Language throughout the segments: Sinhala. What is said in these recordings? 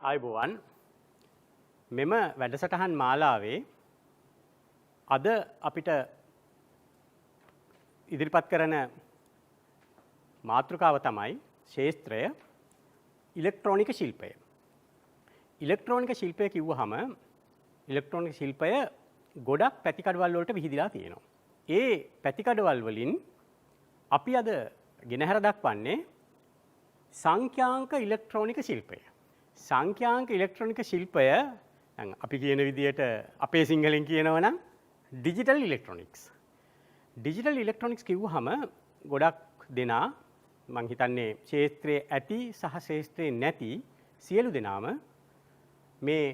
ආයුබෝවන් මෙම වැඩසටහන් මාලාවේ අද අපිට ඉදිරිපත් කරන මාතෘකාව තමයි ශාස්ත්‍රය ඉලෙක්ට්‍රොනික ශිල්පය. ඉලෙක්ට්‍රොනික ශිල්පය කිව්වහම ඉලෙක්ට්‍රොනික ශිල්පය ගොඩක් පැතිකඩවල් වලට විහිදලා තියෙනවා. ඒ පැතිකඩවල් වලින් අපි අද ගෙනහැර දක්වන්නේ සංඛ්‍යාංක ඉලෙක්ට්‍රොනික ශිල්පය. සංඛ්‍යාංක ඉලෙක්ට්‍රොනික ශිල්පය අපි කියන විදිහට අපේ සිංහලෙන් කියනවා නම් ඩිජිටල් ඉලෙක්ට්‍රොනික්ස්. ඩිජිටල් ඉලෙක්ට්‍රොනික්ස් කිව්වහම ගොඩක් දෙනා මම හිතන්නේ ශාස්ත්‍රයේ ඇති සහ ශාස්ත්‍රයේ නැති සියලු දෙනාම මේ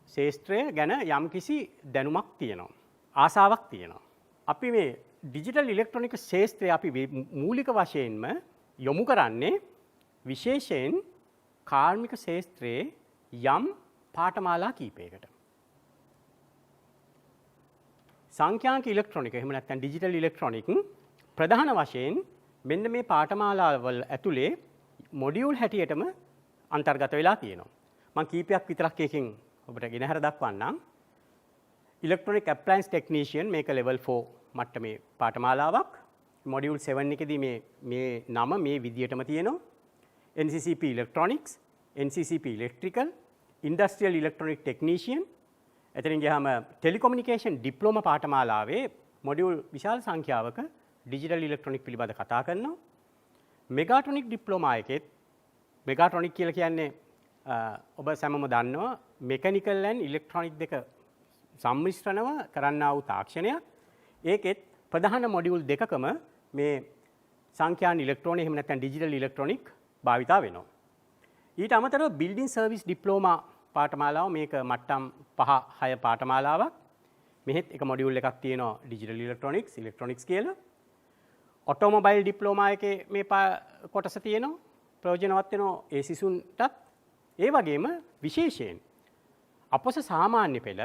ශාස්ත්‍රය ගැන යම්කිසි දැනුමක් තියෙනවා. ආසාවක් තියෙනවා. අපි මේ ඩිජිටල් ඉලෙක්ට්‍රොනික ශාස්ත්‍රය අපි මූලික වශයෙන්ම යොමු කරන්නේ විශේෂයෙන් කාර්මික ශාස්ත්‍රයේ යම් පාඨමාලා කීපයකට. සංඛ්‍යාංක ඉලෙක්ට්‍රොනික එහෙම නැත්නම් ඩිජිටල් ඉලෙක්ට්‍රොනික ප්‍රධාන වශයෙන් මෙන්න මේ පාඨමාලාවල් ඇතුලේ මොඩියුල් හැටියටම අන්තර්ගත වෙලා තියෙනවා. මම කීපයක් විතරක් එකකින් ඔබට ගෙනහැර දක්වන්නම්. ඉලෙක්ට්‍රොනික ඇප්ලයන්ස් ටෙක්නීෂියන් මේක ලෙවල් 4 මට්ටමේ පාඨමාලාවක්. මොඩියුල් 7 එකේදී මේ නම මේ විදියටම තියෙනවා. NCCP Electronics, NCCP Electrical, Industrial Electronic Technician. එතනින් ගියාම ටෙලිකොමියුනිකේෂන් ඩිප්ලෝමා පාඨමාලාවේ මොඩියුල් විශාල සංඛ්‍යාවක ඩිජිටල් ඉලෙක්ට්‍රොනික පිළිබඳ කතා කරනවා. මෙගාට්‍රොනික් ඩිප්ලෝමා එකෙත් මෙගාට්‍රොනික් කියලා කියන්නේ ඔබ සැමම දන්නවා මෙකැනිකල් ඇන් ඉලෙක්ට්‍රොනික් දෙක සම්මිශ්‍රණව කරන්නා වූ තාක්ෂණයක්. ඒකෙත් ප්‍රධාන මොඩියුල් දෙකකම මේ සංඛ්‍යාන ඉලෙක්ට්‍රොනික එහෙම නැත්නම් ඩිජිටල් ඉලෙක්ට්‍රොනික් භාවිතා වෙනවා. ඊට අමතරව බිල්ඩින් සර්විස් ඩිප්ලෝමා පාඨමාලාව මේක මට්ටම් 5-6 පාඨමාලාවක්. මෙහෙත් එක මොඩියුල් එකක් තියෙනවා ඩිජිටල් ඉලෙක්ට්‍රොනික්ස් ඉලෙක්ට්‍රොනික්ස් කියලා. ඔටෝමොබයිල් ඩිප්ලෝමා එකේ මේ කොටස තියෙනවා. ප්‍රයෝජනවත් වෙනවා ඒ සිසුන්ටත්. ඒ වගේම විශේෂයෙන් අපොස සාමාන්‍ය පෙළ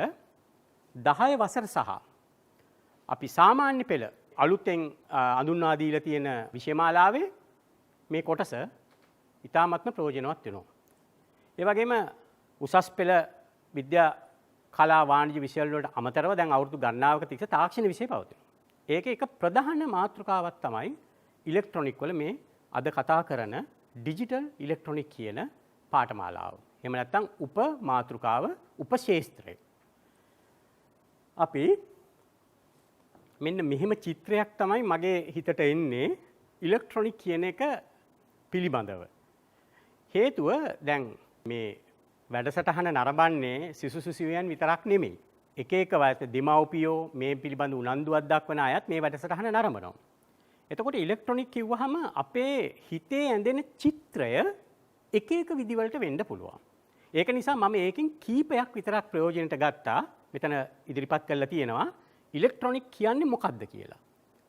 10 වසර සහ අපි සාමාන්‍ය පෙළ අලුතෙන් අඳුන්වා දීලා තියෙන විෂයමාලාවේ මේ කොටස ඉතාමත්ම ප්‍රයෝජනවත් වෙනවා. ඒ වගේම උසස් පෙළ විද්‍යා කලා වාණිජ්‍ය විෂයවල වලට අමතරව දැන් අවුරුදු ගණනාවක තිස්සේ තාක්ෂණ විෂය පවතිනවා. ඒකේ එක ප්‍රධාන මාතෘකාවක් තමයි ඉලෙක්ට්‍රොනික වල මේ අද කතා කරන ඩිජිටල් ඉලෙක්ට්‍රොනික කියන පාඨමාලාව. එහෙම නැත්නම් උප මාතෘකාව උපශාස්ත්‍රය. අපි මෙන්න මෙහෙම චිත්‍රයක් තමයි මගේ හිතට එන්නේ ඉලෙක්ට්‍රොනික කියන එක පිළිබඳව. හේතුව දැන් මේ වැඩසටහන නරඹන්නේ සිසු සිසුවියන් විතරක් නෙමෙයි. එක එක වයස දෙමව්පියෝ මේ පිළිබඳ උනන්දුවක් දක්වන අයත් මේ වැඩසටහන නරඹනවා. එතකොට ඉලෙක්ට්‍රොනික කිව්වහම අපේ හිතේ ඇඳෙන චිත්‍රය එක එක විදිවලට වෙන්න පුළුවන්. ඒක නිසා මම ඒකෙන් කීපයක් විතරක් ප්‍රයෝජනට ගත්තා. මෙතන ඉදිරිපත් කරලා තියෙනවා ඉලෙක්ට්‍රොනික කියන්නේ මොකක්ද කියලා.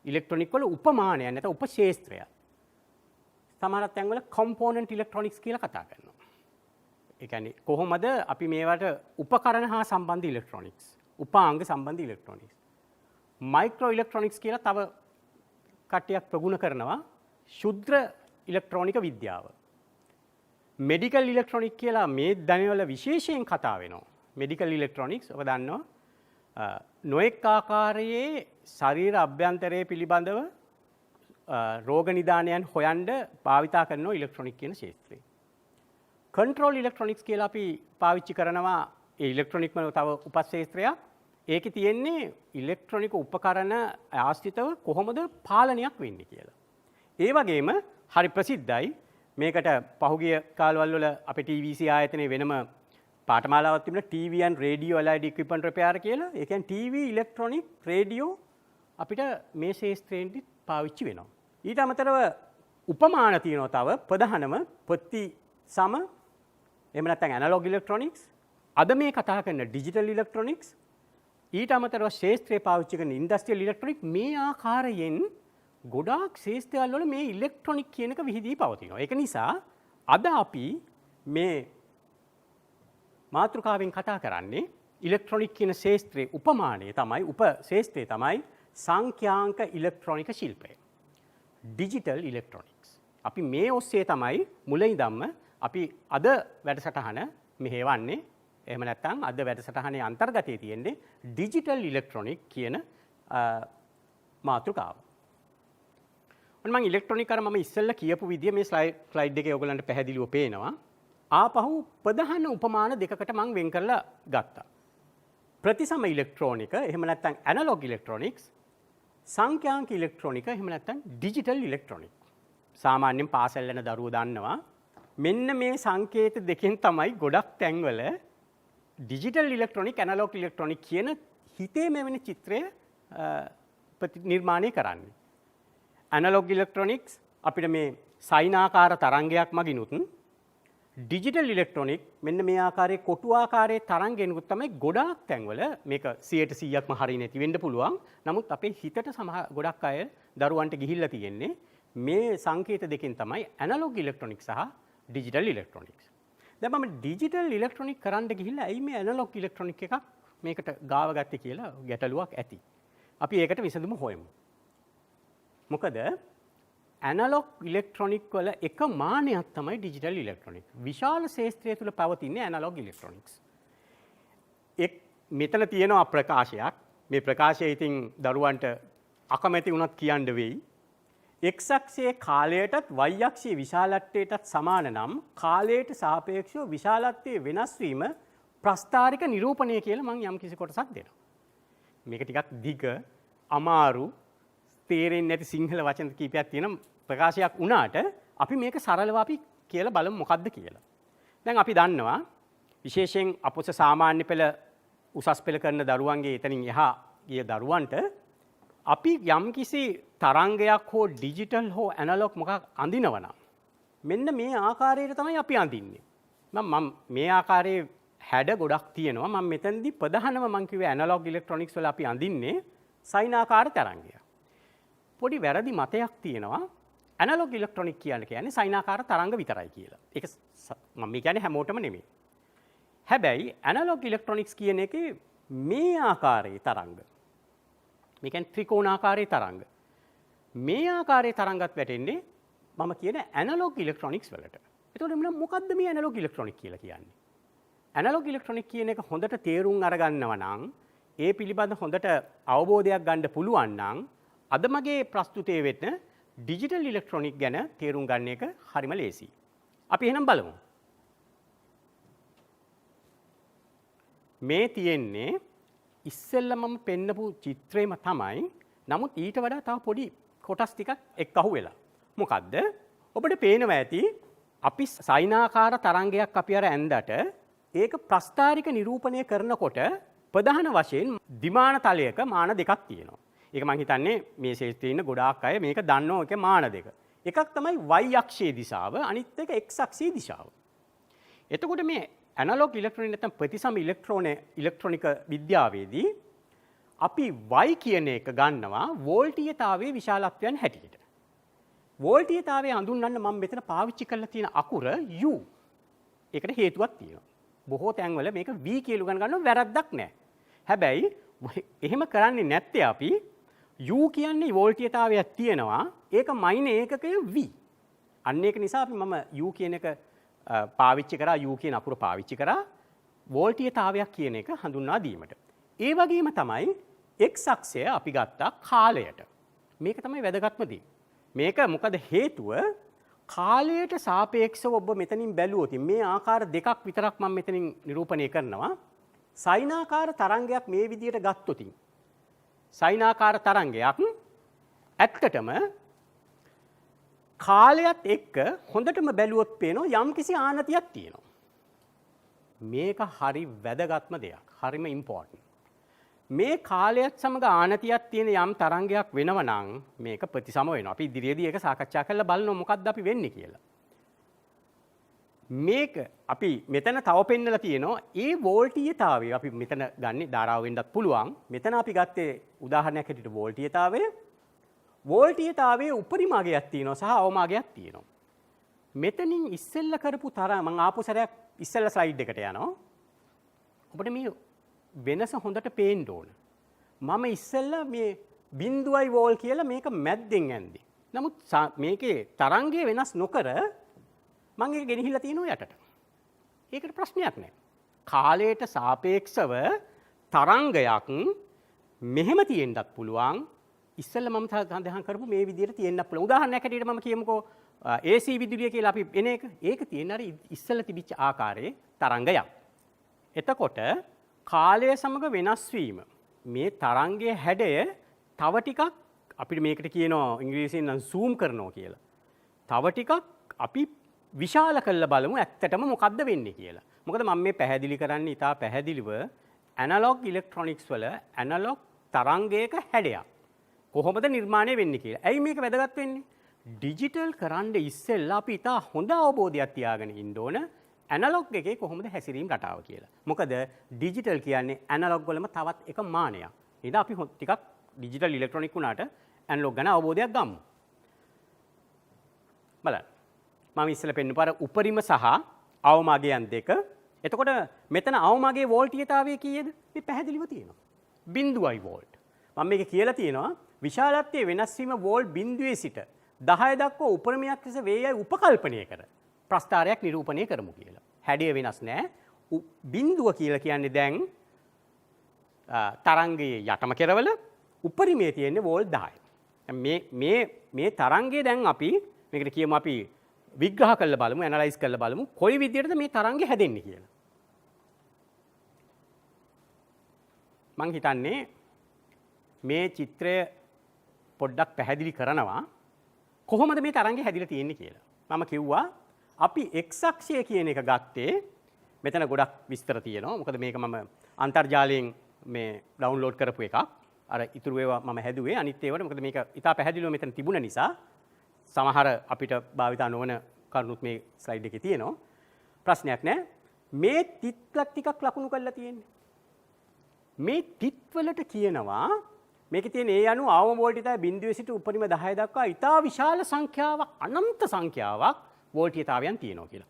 ඉලෙක්ට්‍රොනික වල උපමානයක් නැත්නම් උපශාස්ත්‍රයක්. සමහර තැන්වල කම්පොනන්ට් ඉලෙක්ට්‍රොනික්ස් කියලා කතා කරනවා. ඒ කියන්නේ කොහොමද අපි මේවට උපකරණ හා සම්බන්ධ ඉලෙක්ට්‍රොනික්ස්, උපාංග සම්බන්ධ ඉලෙක්ට්‍රොනික්ස්. මයික්‍රෝ ඉලෙක්ට්‍රොනික්ස් කියලා තව කට්ටියක් ප්‍රගුණ කරනවා ශුද්‍ර ඉලෙක්ට්‍රොනික විද්‍යාව. මෙඩිකල් ඉලෙක්ට්‍රොනික් කියලා මේ දැනවල විශේෂයෙන් කතා වෙනවා. මෙඩිකල් ඉලෙක්ට්‍රොනික්ස් ඔබ දන්නවා නොඑක් ආකාරයේ ශරීර අභ්‍යන්තරයේ පිළිබඳව රෝග නිදානයන් හොයන්න භාවිතා කරන ඉලෙක්ට්‍රොනික කියන ක්ෂේත්‍රය. කන්ට්‍රෝල් ඉලෙක්ට්‍රොනික්ස් කියලා අපි පාවිච්චි කරනවා ඒ ඉලෙක්ට්‍රොනික වල තව උපශාස්ත්‍රයක්. ඒකේ තියෙන්නේ ඉලෙක්ට්‍රොනික උපකරණ ආශ්‍රිතව කොහොමද පාලනයක් වෙන්නේ කියලා. ඒ වගේම හරි ප්‍රසිද්ධයි මේකට පහුගිය කාලවල වල අපේ TVC ආයතනයේ වෙනම පාඨමාලාවක් තිබුණා TV and radio allied equipment repair කියලා. ඒ කියන්නේ TV ඉලෙක්ට්‍රොනික රේඩියෝ අපිට මේ ශාස්ත්‍රයෙන්දි පාවිච්චි වෙනවා. ඊට අමතරව උපමාන තියෙනවා තව ප්‍රධානම පොත්ති සම එහෙම නැත්නම් ඇනලොග් ඉලෙක්ට්‍රොනික්ස්. අද මේ කතා කරන ඩිජිටල් ඉලෙක්ට්‍රොනික්ස් ඊට අමතරව ශාස්ත්‍රයේ පාවිච්චි කරන ඉන්ඩස්ට්‍රියල් ඉලෙක්ට්‍රොනික් මේ ආකාරයෙන් ගොඩාක් ශාස්ත්‍රවල වල මේ ඉලෙක්ට්‍රොනික් කියන එක විහිදී පවතිනවා. ඒක නිසා අද අපි මේ මාතෘකාවෙන් කතා කරන්නේ ඉලෙක්ට්‍රොනික් කියන ශාස්ත්‍රයේ උපමානය තමයි උපශාස්ත්‍රය තමයි සංඛ්‍යාංක ඉලෙක්ට්‍රොනික ශිල්පය. Digital electronics. අපි මේ ඔස්සේ තමයි මුලින් ඉඳන්ම අපි අද වැඩසටහන මෙහෙවන්නේ. එහෙම නැත්නම් අද වැඩසටහනේ අන්තර්ගතයේ තියෙන්නේ ඩිජිටල් ඉලෙක්ට්‍රොනික කියන මාතෘකාව. මම ඉලෙක්ට්‍රොනික අර මම ඉස්සෙල්ලා කියපු විදිය මේ ස්ලයිඩ් එකේ ඔයගලන්ට පැහැදිලිව පේනවා. ආපහු ප්‍රධාන උපමාන දෙකකට මම වෙන් කරලා ගත්තා. ප්‍රතිසම ඉලෙක්ට්‍රොනික එහෙම නැත්නම් ඇනලොග් ඉලෙක්ට්‍රොනික්ස්, සංඛ්‍යාංක ඉලෙක්ට්‍රොනික එහෙම නැත්නම් ඩිජිටල් ඉලෙක්ට්‍රොනික්. සාමාන්‍යයෙන් පාසල් යන දරුවෝ දන්නවා මෙන්න මේ සංකේත දෙකෙන් තමයි ගොඩක් තැන්වල ඩිජිටල් ඉලෙක්ට්‍රොනික් ඇනලොග් ඉලෙක්ට්‍රොනික් කියන හිතේ මෙවැනි චිත්‍රය නිර්මාණය කරන්නේ. ඇනලොග් ඉලෙක්ට්‍රොනික්ස් අපිට මේ සයිනාකාර තරංගයක් මගිනුත් ඩිජිටල් ඉලෙක්ට්‍රොනික් මෙන්න මේ ආකාරයේ කොටු ආකාරයේ තරංගෙනුත් තමයි ගොඩාක් තැන්වල මේක 100%ක්ම හරිය නැති වෙන්න පුළුවන්. නමුත් අපේ හිතට ගොඩක් අය දරුවන්ට ගිහිල්ලා තියෙන්නේ මේ සංකේත දෙකෙන් තමයි ඇනලොග් ඉලෙක්ට්‍රොනික් සහ ඩිජිටල් ඉලෙක්ට්‍රොනික්ස්. දැන් මම ඩිජිටල් ඉලෙක්ට්‍රොනික් කරන්න ගිහිල්ලා ඇයි මේ ඇනලොග් ඉලෙක්ට්‍රොනික් එකක් මේකට ගාව ගත්තේ කියලා ගැටලුවක් ඇති. අපි ඒකට විසඳුම හොයමු. මොකද ඇනලොග් ඉලෙක්ට්‍රොනික් වල එක මානයක් තමයි ඩිජිටල් ඉලෙක්ට්‍රොනික්. විශාල ශාස්ත්‍රය තුල පවතින ඇනලොග් ඉලෙක්ට්‍රොනික්ස්. මෙතන තියෙනවා ප්‍රකාශයක්. මේ ප්‍රකාශය ඉතින් දරුවන්ට අකමැති වුණත් කියන්න වෙයි. x අක්ෂයේ කාලයටත් y අක්ෂයේ විශාලත්වයටත් සමාන නම් කාලයට සාපේක්ෂව විශාලත්වයේ වෙනස් වීම ප්‍රස්ථාරික නිරූපණය කියලා මම යම් කිසි කොටසක් දෙනවා. මේක ටිකක් දිග, අමාරු, තේරෙන්නේ නැති සිංහල වචන කීපයක් තියෙන ප්‍රකාශයක් වුණාට අපි මේක සරලව අපි කියලා බලමු මොකද්ද කියලා. දැන් අපි දන්නවා විශේෂයෙන් අපොස සාමාන්‍ය පෙළ උසස් පෙළ කරන දරුවන්ගේ එතනින් එහා ගිය දරුවන්ට අපි යම්කිසි තරංගයක් හෝ ඩිජිටල් හෝ ඇනලොග් මොකක් අඳිනවනම් මෙන්න මේ ආකාරයට තමයි අපි අඳින්නේ. මම මේ ආකාරයේ හැඩ ගොඩක් තියෙනවා. මම මෙතනදී ප්‍රධානම මම කිව්වේ ඇනලොග් ඉලෙක්ට්‍රොනික්ස් වල අපි අඳින්නේ සයිනාකාර තරංගය. පොඩි වැරදි මතයක් තියෙනවා. ඇනලොග් ඉලෙක්ට්‍රොනික් කියන්නේ සයිනාකාර තරංග විතරයි කියලා. ඒක මම කියන්නේ හැමෝටම නෙමෙයි. හැබැයි ඇනලොග් ඉලෙක්ට්‍රොනික්ස් කියන එකේ මේ ආකාරයේ තරංග. මේ කියන්නේ ත්‍රිකෝණාකාරයේ තරංග. මේ ආකාරයේ තරංගත් වැටෙන්නේ මම කියන ඇනලොග් ඉලෙක්ට්‍රොනික්ස් වලට. එතකොට මොකද්ද මේ ඇනලොග් ඉලෙක්ට්‍රොනික් කියලා කියන්නේ? ඇනලොග් ඉලෙක්ට්‍රොනික් කියන එක හොඳට තේරුම් අරගන්නව නම් ඒ පිළිබඳ හොඳට අවබෝධයක් ගන්න පුළුවන් නම් අද මගේ ප්‍රස්තුතයේ වෙන ඩිජිටල් ඉලෙක්ට්‍රොනික් ගැන තේරුම් ගන්න එක හරිම ලේසියි. අපි එහෙනම් බලමු. මේ තියෙන්නේ ඉස්සෙල්ලා මම පෙන්නපු චිත්‍රයම තමයි. නමුත් ඊට වඩා තව පොඩි කොටස් ටිකක් එක්කහුව වෙලා. මොකද්ද? ඔබට පේනවා ඇති අපි සයිනාකාර තරංගයක් අපි අර ඇඳට ඒක ප්‍රස්ථාරික නිරූපණය කරනකොට ප්‍රධාන වශයෙන් ද්විමාන තලයක මාන දෙකක් තියෙනවා. ඒක මම හිතන්නේ මේ ශේෂ්ත්‍රයේ ඉන්න ගොඩාක් අය මේක දන්නෝ ඒකේ මාන දෙක. එකක් තමයි y අක්ෂයේ දිශාව, අනිත් එක x අක්ෂයේ දිශාව. එතකොට මේ ඇනලොග් ඉලෙක්ට්‍රොනික නැත්නම් ප්‍රතිසම ඉලෙක්ට්‍රොනික විද්‍යාවේදී අපි y කියන එක ගන්නවා වෝල්ටීයතාවයේ විශාලත්වයන් හැටියට. වෝල්ටීයතාවය හඳුන්වන්න මම මෙතන පාවිච්චි කරලා තියෙන අකුර u. ඒකට හේතුවක් තියෙනවා. බොහෝ තැන්වල මේක v කියලා ගන්නව වැරද්දක් නැහැ. හැබැයි එහෙම කරන්නේ නැත්තේ අපි u කියන්නේ වෝල්ටීයතාවයක් තියෙනවා. ඒක මයින ඒකකය v. අන්න ඒක නිසා අපි මම u කියන එක පාවිච්චි කරා u කියන අකුර පාවිච්චි කරා වෝල්ටීයතාවයක් කියන එක හඳුන්වා දීමට. ඒ වගේම තමයි x අක්ෂය අපි ගත්තා කාලයට. මේක තමයි වැදගත්ම දේ. මේක මොකද හේතුව කාලයට සාපේක්ෂව ඔබ මෙතනින් බැලුවොත් මේ ආකාර දෙකක් විතරක් මම මෙතනින් නිරූපණය කරනවා. සයිනාකාර තරංගයක් මේ විදිහට ගත්තොත් සයිනාකාර තරංගයක් ඇත්තටම කාලයත් එක්ක හොඳටම බැලුවොත් පේනවා යම්කිසි ආනතියක් තියෙනවා. මේක හරි වැදගත්ම දෙයක්. හරිම ඉම්පෝටන්ට්. මේ කාලයත් සමග ආනතියක් තියෙන යම් තරංගයක් වෙනව නම් මේක ප්‍රතිසම වෙනවා. අපි ඉදිරියේදී ඒක සාකච්ඡා කරලා බලනවා මොකක්ද අපි වෙන්නේ කියලා. මේක අපි මෙතන තව පෙන්නලා තියෙනවා ඒ වෝල්ටීයතාවය අපි මෙතන ගන්නේ ධාරාව වෙන්නත් පුළුවන්. මෙතන අපි ගත්තේ උදාහරණයක් හැටියට වෝල්ටීයතාවය. වෝල්ටීයතාවයේ උපරිම අගයක් තියෙනවා සහ අවම අගයක් තියෙනවා. මෙතනින් ඉස්සෙල්ලා කරපු තරම මම ආපු සැරයක් ඉස්සෙල්ලා ස්ලයිඩ් එකට යනවා. ඔබට මේ වෙනස හොඳට පේන්න ඕන. මම ඉස්සෙල්ලා මේ බිඳුවයි වෝල් කියලා මේක මැද්දෙන් ඇන්දේ. නමුත් මේකේ තරංගය වෙනස් නොකර මම ඒක ගෙනහිලා තියෙනවා යටට. ඒකට ප්‍රශ්නයක් නැහැ. කාලයට සාපේක්ෂව තරංගයක් මෙහෙම තියෙන්නත් පුළුවන්. ඉස්සෙල්ලා මම සඳහන් කරපු මේ විදිහට තියෙන්නත් පුළුවන්. උදාහරණයක් හැටියට මම කියමුකෝ AC විදුලිය කියලා අපි එන එක. ඒක තියෙන අර ඉස්සෙල්ලා තිබිච්ච ආකාරයේ තරංගයක්. එතකොට කාලය සමග වෙනස් වීම මේ තරංගයේ හැඩය තව ටිකක් අපිට මේකට කියනවා ඉංග්‍රීසියෙන් නම් zoom කරනවා කියලා. තව ටිකක් අපි විශාල කරලා බලමු ඇත්තටම මොකද්ද වෙන්නේ කියලා. මොකද මම මේ පැහැදිලි කරන්නේ ඉතා පැහැදිලිව ඇනලොග් ඉලෙක්ට්‍රොනික්ස් වල ඇනලොග් තරංගයක හැඩයක් කොහොමද නිර්මාණය වෙන්නේ කියලා. ඇයි මේක වැදගත් වෙන්නේ? ඩිජිටල් කරන්න ඉස්සෙල්ලා අපි ඉතා හොඳ අවබෝධයක් තියාගෙන ඉන්න ඕන ඇනලොග් එකේ කොහොමද හැසිරීම රටාව කියලා. මොකද ඩිජිටල් කියන්නේ ඇනලොග් වලම තවත් එක මානයක්. ඉතින් අපි ටිකක් ඩිජිටල් ඉලෙක්ට්‍රොනික වුණාට ඇනලොග් ගැන අවබෝධයක් ගමු. බලන්න. මම ඉස්සෙල්ලා පෙන්නපු අර උපරිම සහ අවම අගයන් දෙක. එතකොට මෙතන අවම අගයේ වෝල්ටීයතාවය කීයද? මේ පැහැදිලිව තියෙනවා. 0.5 වෝල්ට්. මම මේක කියලා තියෙනවා විශාලත්වයේ වෙනස් වීම වෝල්ට් 0 සිට 10 දක්වා උපරිමයක් ලෙස වේයයි උපකල්පනය කර ප්‍රස්ථාරයක් නිරූපණය කරමු කියලා. හැඩය වෙනස් නැහැ. බිඳුව කියලා කියන්නේ දැන් තරංගයේ යටම කෙරවල උපරිමයේ තියෙන්නේ වෝල්ට් 10යි. මේ තරංගය දැන් අපි මේකට කියමු අපි විග්‍රහ කරලා බලමු, ඇනලයිස් කරලා බලමු කොයි විදිහටද මේ තරංගය හැදෙන්නේ කියලා. මම හිතන්නේ මේ චිත්‍රය පොඩ්ඩක් පැහැදිලි කරනවා කොහොමද මේ තරංගය හැදිලා තියෙන්නේ කියලා. මම කිව්වා අපි x අක්ෂය කියන එක ගත්තේ මෙතන ගොඩක් විස්තර තියෙනවා. මොකද මේක මම අන්තර්ජාලයෙන් මේ ඩවුන්ලෝඩ් කරපු එකක්. අර ඉතුරු ඒවා මම හැදුවේ අනිත් ඒවාට. මොකද මේක ඉතා පැහැදිලිව මෙතන තිබුණ නිසා සමහර අපිට භාවිතා නොවන කරුණුත් මේ ස්ලයිඩ් එකේ තියෙනවා. ප්‍රශ්නයක් නැහැ. මේ තිත්ලක් ටිකක් ලකුණු කරලා තියෙන්නේ. මේ තිත් වලට කියනවා මේකේ තියෙන ඒ අණු අවම වෝල්ටීයතාවය බිඳුවේ සිට උපරිම 10 දක්වා ඉතා විශාල සංඛ්‍යාවක් අනන්ත සංඛ්‍යාවක් වෝල්ටීයතාවයන් තියෙනවා කියලා.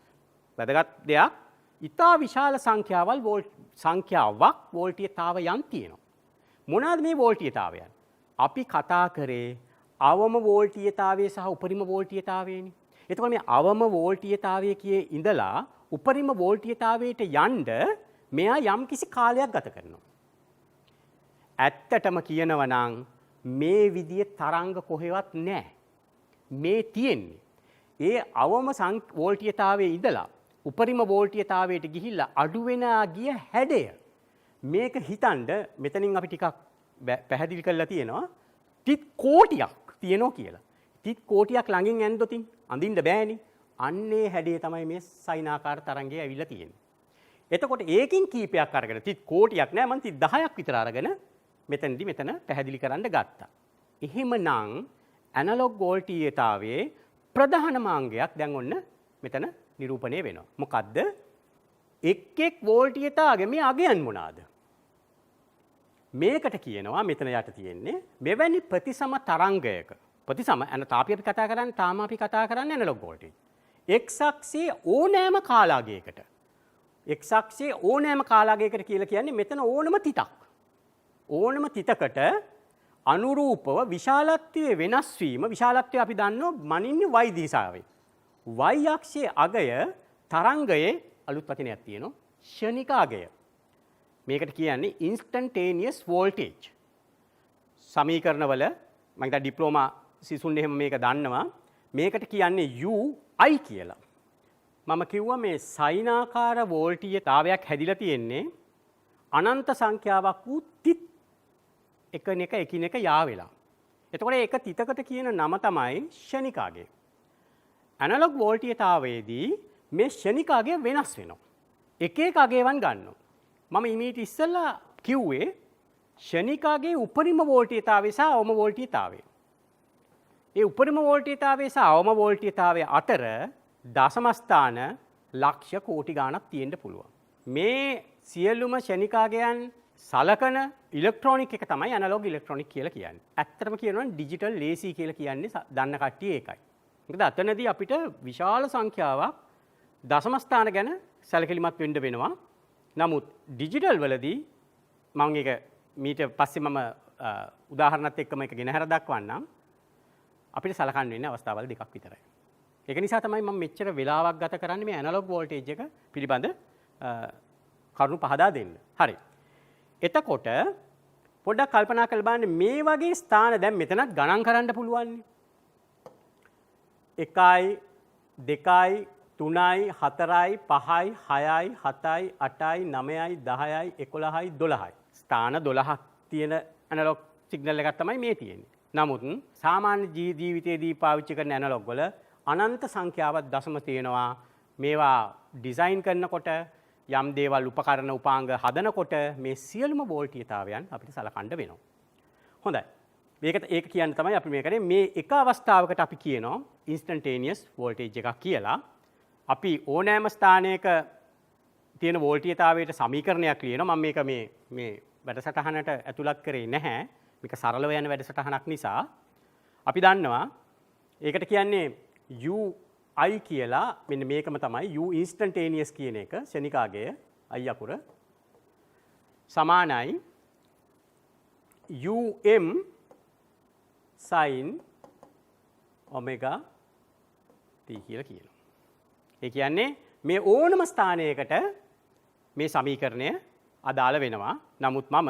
වැදගත් දෙයක් ඉතා විශාල සංඛ්‍යාවක් වෝල්ටීයතාවයන් තියෙනවා. මොනවාද මේ වෝල්ටීයතාවයන්? අපි කතා කරේ අවම වෝල්ටීයතාවය සහ උපරිම වෝල්ටීයතාවයනේ. එතකොට මේ අවම වෝල්ටීයතාවය කියේ ඉඳලා උපරිම වෝල්ටීයතාවයට යන්න මෙයා යම්කිසි කාලයක් ගත කරනවා. ඇත්තටම කියනවා නම් මේ විදිය තරංග කොහෙවත් නැහැ. මේ තියෙන්නේ ඒ අවම වෝල්ටීයතාවයේ ඉඳලා උපරිම වෝල්ටීයතාවයට ගිහිල්ලා අඩු වෙන ගිය හැඩය. මේක හිතන්න මෙතනින් අපි ටිකක් පැහැදිලි කරලා තියෙනවා. තිත් කෝටියක් තියෙනවා කියලා. තිත් කෝටියක් ළඟින් ඇන්දොතින් අඳින්න බෑනේ. අන්නේ හැඩය තමයි මේ සයිනාකාර තරංගය ඇවිල්ලා තියෙන්නේ. එතකොට ඒකින් කීපයක් අරගෙන තිත් කෝටියක් නෑ මම තිත් 10ක් විතර අරගෙන මෙතන පැහැදිලි කරන්න ගත්තා. එහෙමනම් ඇනලොග් වෝල්ටීයතාවයේ ප්‍රධාන මාංගයක් දැන් ඔන්න මෙතන නිරූපණය වෙනවා. මොකද්ද? එක් වෝල්ටීයතාවගේ මේ අගයන් මොනවාද? මේකට කියනවා මෙතන යට තියෙන්නේ මෙවැනි ප්‍රතිසම තරංගයක. ප්‍රතිසම තාපි අපි කතා කරන්නේ තාම අපි කතා කරන්නේ ඇනලොග් වෝල්ටේජ්. x අක්ෂයේ ඕනෑම කාලාගයකට. x අක්ෂයේ ඕනෑම කාලාගයකට කියලා කියන්නේ මෙතන ඕනම තිතක්. ඕනම තිතකට අනුරූපව විශාලත්වයේ වෙනස් වීම විශාලත්වය අපි දන්නවා මනින්නේ y දිශාවේ. y අක්ෂයේ අගය තරංගයේ අලුත් වචනයක් තියෙනවා ක්ෂණික අගය. මේකට කියන්නේ instantaneous voltage. සමීකරණවල මම හිතා ඩිප්ලෝමා සිසුන් එහෙම මේක දන්නවා. මේකට කියන්නේ UI කියලා. මම කිව්වා මේ සයිනාකාර වෝල්ටීයතාවයක් හැදිලා තියෙන්නේ අනන්ත සංඛ්‍යාවක් වූ තිත් එකිනෙක යා වෙලා. එතකොට ඒක තිතකට කියන නම තමයි ක්ෂණික අගය. ඇනලොග් වෝල්ටීයතාවයේදී මේ ක්ෂණික අගය වෙනස් වෙනවා. එක අගයවන් ගන්නවා. මම ඉමීට ඉස්සෙල්ලා කිව්වේ ක්ෂණික අගයේ උපරිම වෝල්ටීයතාවය සහ අවම වෝල්ටීයතාවය. ඒ උපරිම වෝල්ටීයතාවය සහ අවම වෝල්ටීයතාවය අතර දශම ස්ථාන ලක්ෂ කෝටි ගණනක් තියෙන්න පුළුවන්. මේ සියලුම ක්ෂණික අගයන් සලකන ඉලෙක්ට්‍රොනික එක තමයි ඇනලොග් ඉලෙක්ට්‍රොනික කියලා කියන්නේ. ඇත්තටම කියනවා නම් ඩිජිටල් ලේසි කියලා කියන්නේ දන්න කට්ටිය ඒකයි. මොකද අතනදී අපිට විශාල සංඛ්‍යාවක් දශම ස්ථාන ගැන සැලකිලිමත් වෙන්න වෙනවා. නමුත් ඩිජිටල් වලදී මම ඒක මීට පස්සේ මම උදාහරණත් එක්කම එක ගෙන හැර දක්වන්නම්. අපිට සලකන්න වෙන්නේ අවස්ථාවල් දෙකක් විතරයි. ඒක නිසා තමයි මම මෙච්චර වෙලාවක් ගත කරන්නේ මේ ඇනලොග් වෝල්ටේජ් එක පිළිබඳ කරුණු පහදා දෙන්න. හරි. එතකොට පොඩ්ඩක් කල්පනා කරලා බලන්න මේ වගේ ස්ථාන දැන් මෙතනත් ගණන් කරන්න පුළුවන්. 1යි 2යි 3යි 4යි 5යි 6යි 7යි 8යි 9යි 10යි 11යි 12යි. ස්ථාන 12ක් තියෙන ඇනලොග් සිග්නල් එකක් තමයි මේ තියෙන්නේ. නමුත් සාමාන්‍ය ජීවිතයේදී පාවිච්චි කරන ඇනලොග් වල අනන්ත සංඛ්‍යාවක් දශම තියෙනවා. මේවා ඩිසයින් කරනකොට යම් දේවල් උපකරණ උපාංග හදනකොට මේ සියලුම වෝල්ටීයතාවයන් අපිට සලකන්න වෙනවා. හොඳයි. ඒක කියන්න තමයි අපි මේ කරේ. මේ එක අවස්ථාවකට අපි කියනවා ඉන්ස්ටන්ටේනියස් වෝල්ටේජ් එකක් කියලා. අපි ඕනෑම ස්ථානයක තියෙන වෝල්ටීයතාවයට සමීකරණයක් ලියනවා. මම මේක මේ වැඩසටහනට ඇතුළත් කරේ නැහැ. මේක සරලව යන වැඩසටහනක් නිසා අපි දන්නවා ඒකට කියන්නේ UI කියලා. මෙන්න මේකම තමයි U ඉන්ස්ටන්ටේනියස් කියන එක. ශනිකාගය I අකුර සමානයි UM sin omega t කියලා කියනවා. ඒ කියන්නේ මේ ඕනම ස්ථානයකට මේ සමීකරණය අදාළ වෙනවා. නමුත් මම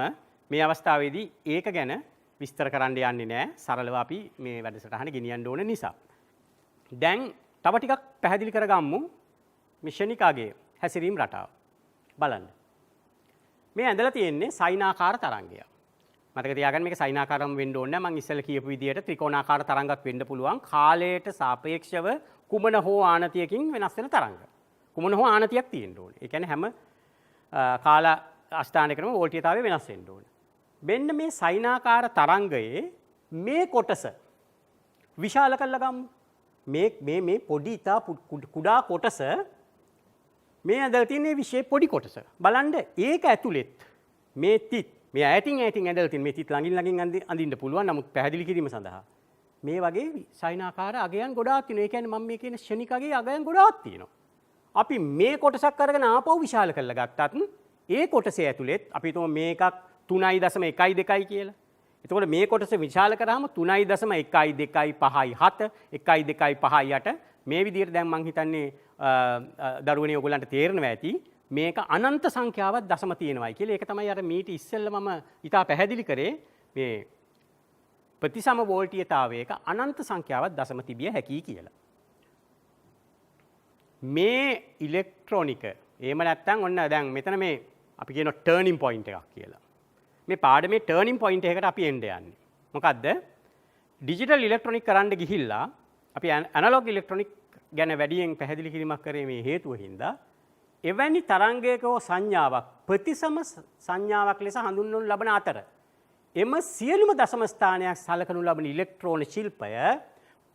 මේ අවස්ථාවේදී ඒක ගැන විස්තර කරන්න යන්නේ නැහැ. සරලව අපි මේ වැඩසටහන ගෙනියන්න ඕන නිසා. දැන් තව ටිකක් පැහැදිලි කරගමු මේ ශනිකාගේ හැසිරීම් රටාව. බලන්න. මේ ඇඳලා තියෙන්නේ සයිනාකාර තරංගයක්. මතක තියාගන්න මේක සයිනාකාරම වෙන්න ඕනේ නැහැ. මම ඉස්සෙල්ලා කියපු විදිහට ත්‍රිකෝණාකාර තරංගයක් වෙන්න පුළුවන්. කාලයට සාපේක්ෂව කුමන හෝ ආනතියකින් වෙනස් වෙන තරංග. කුමන හෝ ආනතියක් තියෙන්න ඕනේ. ඒ කියන්නේ හැම කාල අස්ථානයකම වෝල්ටීයතාවය වෙනස් වෙන්න ඕනේ. මෙන්න මේ සයිනාකාර තරංගයේ මේ කොටස විශාල කරලා ගමු. මේ පොඩි ඉතා කුඩා කොටස මේ ඇඳලා තියෙන විශේෂ පොඩි කොටස. බලන්න ඒක ඇතුළෙත් මේ තිත් මේ ඈතින් ඇඳලා තියෙන මේ තිත් ළඟින් අඳින්න පුළුවන්. නමුත් පැහැදිලි කිරීම සඳහා මේ වගේ සයිනාකාර අගයන් ගොඩාක් තියෙනවා. ඒ කියන්නේ මම මේ කියන ශනිකගේ අගයන් ගොඩාක් තියෙනවා. අපි මේ කොටසක් අරගෙන ආපහු විශාල කරලා ගත්තත් ඒ කොටසේ ඇතුළෙත් අපි හිතමු මේකක් 3.12 කියලා. එතකොට මේ කොටස විශාල කරාම 3.12 5යි 7 1.2 5යි 8 මේ විදිහට දැන් මම හිතන්නේ දරුවනේ ඔයගලන්ට තේරෙනවා ඇති මේක අනන්ත සංඛ්‍යාවක් දශම තියෙනවායි කියලා. ඒක තමයි අර මීට ඉස්සෙල්ලා මම ඉතා පැහැදිලි කරේ මේ ප්‍රතිසම වෝල්ටීයතාවයක අනන්ත සංඛ්‍යාවක් දශම තිබිය හැකියි කියලා. මේ ඉලෙක්ට්‍රොනික එහෙම නැත්නම් ඔන්න දැන් මෙතන මේ අපි කියන ටර්නින් පොයින්ට් එකක් කියලා. මේ පාඩමේ ටර්නින් පොයින්ට් එකකට අපි එන්න යන්නේ. මොකද්ද? ඩිජිටල් ඉලෙක්ට්‍රොනික කරන්න ගිහිල්ලා අපි ඇනලොග් ඉලෙක්ට්‍රොනික ගැන වැඩියෙන් පැහැදිලි කිරීමක් කරේ මේ හේතුව හින්දා එවැනි තරංගයක හෝ සංඥාවක් ප්‍රතිසම සංඥාවක් ලෙස හඳුන්වනු ලබන අතර එම සියලුම දශම ස්ථානයක් සලකනු ලබන ඉලෙක්ට්‍රෝන ශිල්පය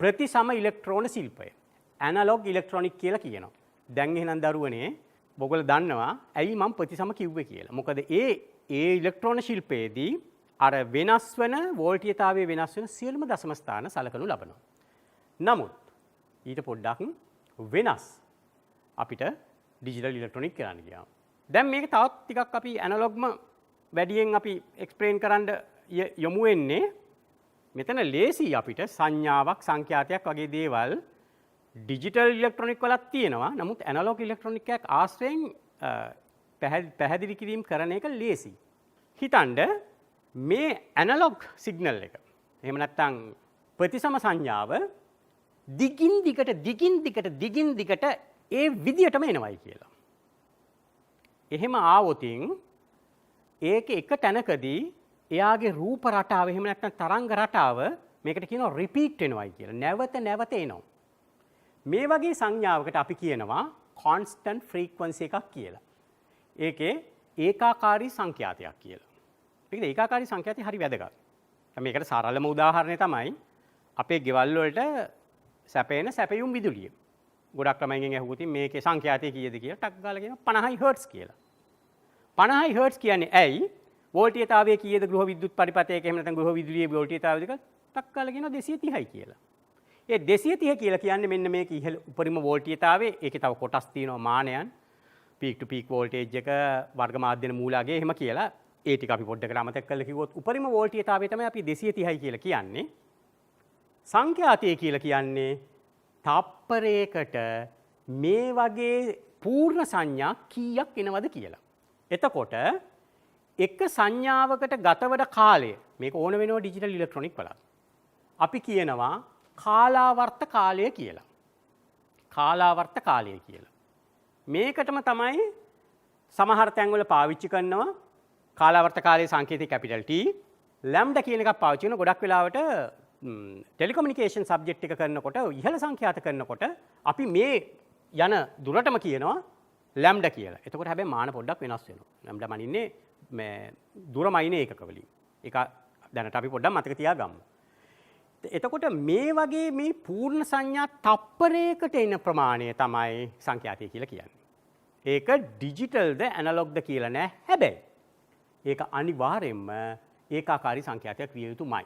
ප්‍රතිසම ඉලෙක්ට්‍රෝන ශිල්පය ඇනලොග් ඉලෙක්ට්‍රොනික කියලා කියනවා. දැන් එහෙනම් දරුවනේ ඔයගොල්ලෝ දන්නවා ඇයි මම ප්‍රතිසම කිව්වේ කියලා. මොකද ඒ ඉලෙක්ට්‍රෝන ශිල්පයේදී අර වෙනස් වෙන වෝල්ටීයතාවයේ වෙනස් වෙන සියලුම දශම ස්ථාන සලකනු ලබනවා. නමුත් ඊට පොඩ්ඩක් වෙනස් අපිට ඩිජිටල් ඉලෙක්ට්‍රොනික කරන්න ගියාම. දැන් මේක තවත් ටිකක් අපි ඇනලොග්ම වැඩියෙන් අපි එක්ස්ප්ලেইন කරන්න යමු වෙන්නේ. මෙතන ලේසි අපිට සංඥාවක් සංඛ්‍යාතයක් වගේ දේවල් ඩිජිටල් ඉලෙක්ට්‍රොනික වලත් තියෙනවා. නමුත් ඇනලොග් ඉලෙක්ට්‍රොනික එකක් ආශ්‍රයෙන් පැහැදිලි කිරීම කරන එක ලේසි. හිතන්න මේ ඇනලොග් සිග්නල් එක. එහෙම නැත්නම් ප්‍රතිසම සංඥාව දිගින් දිගට ඒ විදියටම එනවයි කියලා. එහෙම ආවොතින් ඒක එක තැනකදී එයාගේ රූප රටාව එහෙම නැත්නම් තරංග රටාව මේකට කියනවා රිපීට් වෙනවයි කියලා. නැවත එනවා. මේ වගේ සංඥාවකට අපි කියනවා කොන්ස්ටන්ට් ෆ්‍රීකවන්සි එකක් කියලා. ඒකේ ඒකාකාරී සංඛ්‍යාතයක් කියලා. මේකේ ඒකාකාරී සංඛ්‍යාතය හරි වැදගත්. මේකට සරලම උදාහරණය තමයි අපේ ගෙවල් වලට සැපේන සැපයුම් විදුලිය. ගොඩක් ළමයින්ගෙන් අහුවොත් මේකේ සංඛ්‍යාතය කීයද කියලා ටක් ගාලා කියනවා 50 හර්ට්ස් කියලා. 50 හර්ට්ස් කියන්නේ ඇයි? වෝල්ටීයතාවය කීයද ගෘහ විද්‍යුත් පරිපථයක එහෙම නැත්නම් ගෘහ විදුලියේ වෝල්ටීයතාවය දෙක ටක් ගාලා කියනවා 230යි කියලා. ඒ 230 කියලා කියන්නේ මෙන්න මේක ඉහළ උපරිම වෝල්ටීයතාවයේ ඒකේ තව කොටස් තියෙනවා මානයන් පීක් ටු පීක් වෝල්ටේජ් එක වර්ග මාධ්‍යන මූලාගේ එහෙම කියලා ඒ ටික අපි පොඩ්ඩකට අමතක කරලා කිව්වොත් උපරිම වෝල්ටීයතාවය තමයි අපි 230යි කියලා කියන්නේ. සංඛ්‍යාතය කියලා කියන්නේ තප්පරයකට මේ වගේ පූර්ණ සංඥා කීයක් එනවද කියලා. එතකොට එක සංඥාවකට ගතවන කාලය මේක ඕන වෙනවා ඩිජිටල් ඉලෙක්ට්‍රොනික වල. අපි කියනවා කාලාවර්ත කාලය කියලා. කාලාවර්ත කාලය කියලා. මේකටම තමයි සමහර තැන්වල පාවිච්චි කරනවා කාලාවර්ත කාලයේ සංකේතය කැපිටල් T ලැම්ඩා කියන එකක් පාවිච්චි කරන ගොඩක් වෙලාවට ටෙලිකොමියුනිකේෂන් සබ්ජෙක්ට් එක කරනකොට ඉහළ සංඛ්‍යාත කරනකොට අපි මේ යන දුරටම කියනවා ලැම්ඩා කියලා. එතකොට හැබැයි මාන පොඩ්ඩක් වෙනස් වෙනවා. ලැම්ඩා මනින්නේ මේ දුර මයින ඒකක වලින්. ඒක දැනට අපි පොඩ්ඩක් මතක තියාගමු. එතකොට මේ වගේ මේ පූර්ණ සංඥා තප්පරයකට එන ප්‍රමාණය තමයි සංඛ්‍යාතය කියලා කියන්නේ. ඒක ඩිජිටල්ද ඇනලොග්ද කියලා නෑ. හැබැයි ඒක අනිවාර්යෙන්ම ඒකාකාරී සංඛ්‍යාතයක් විය යුතුමයි.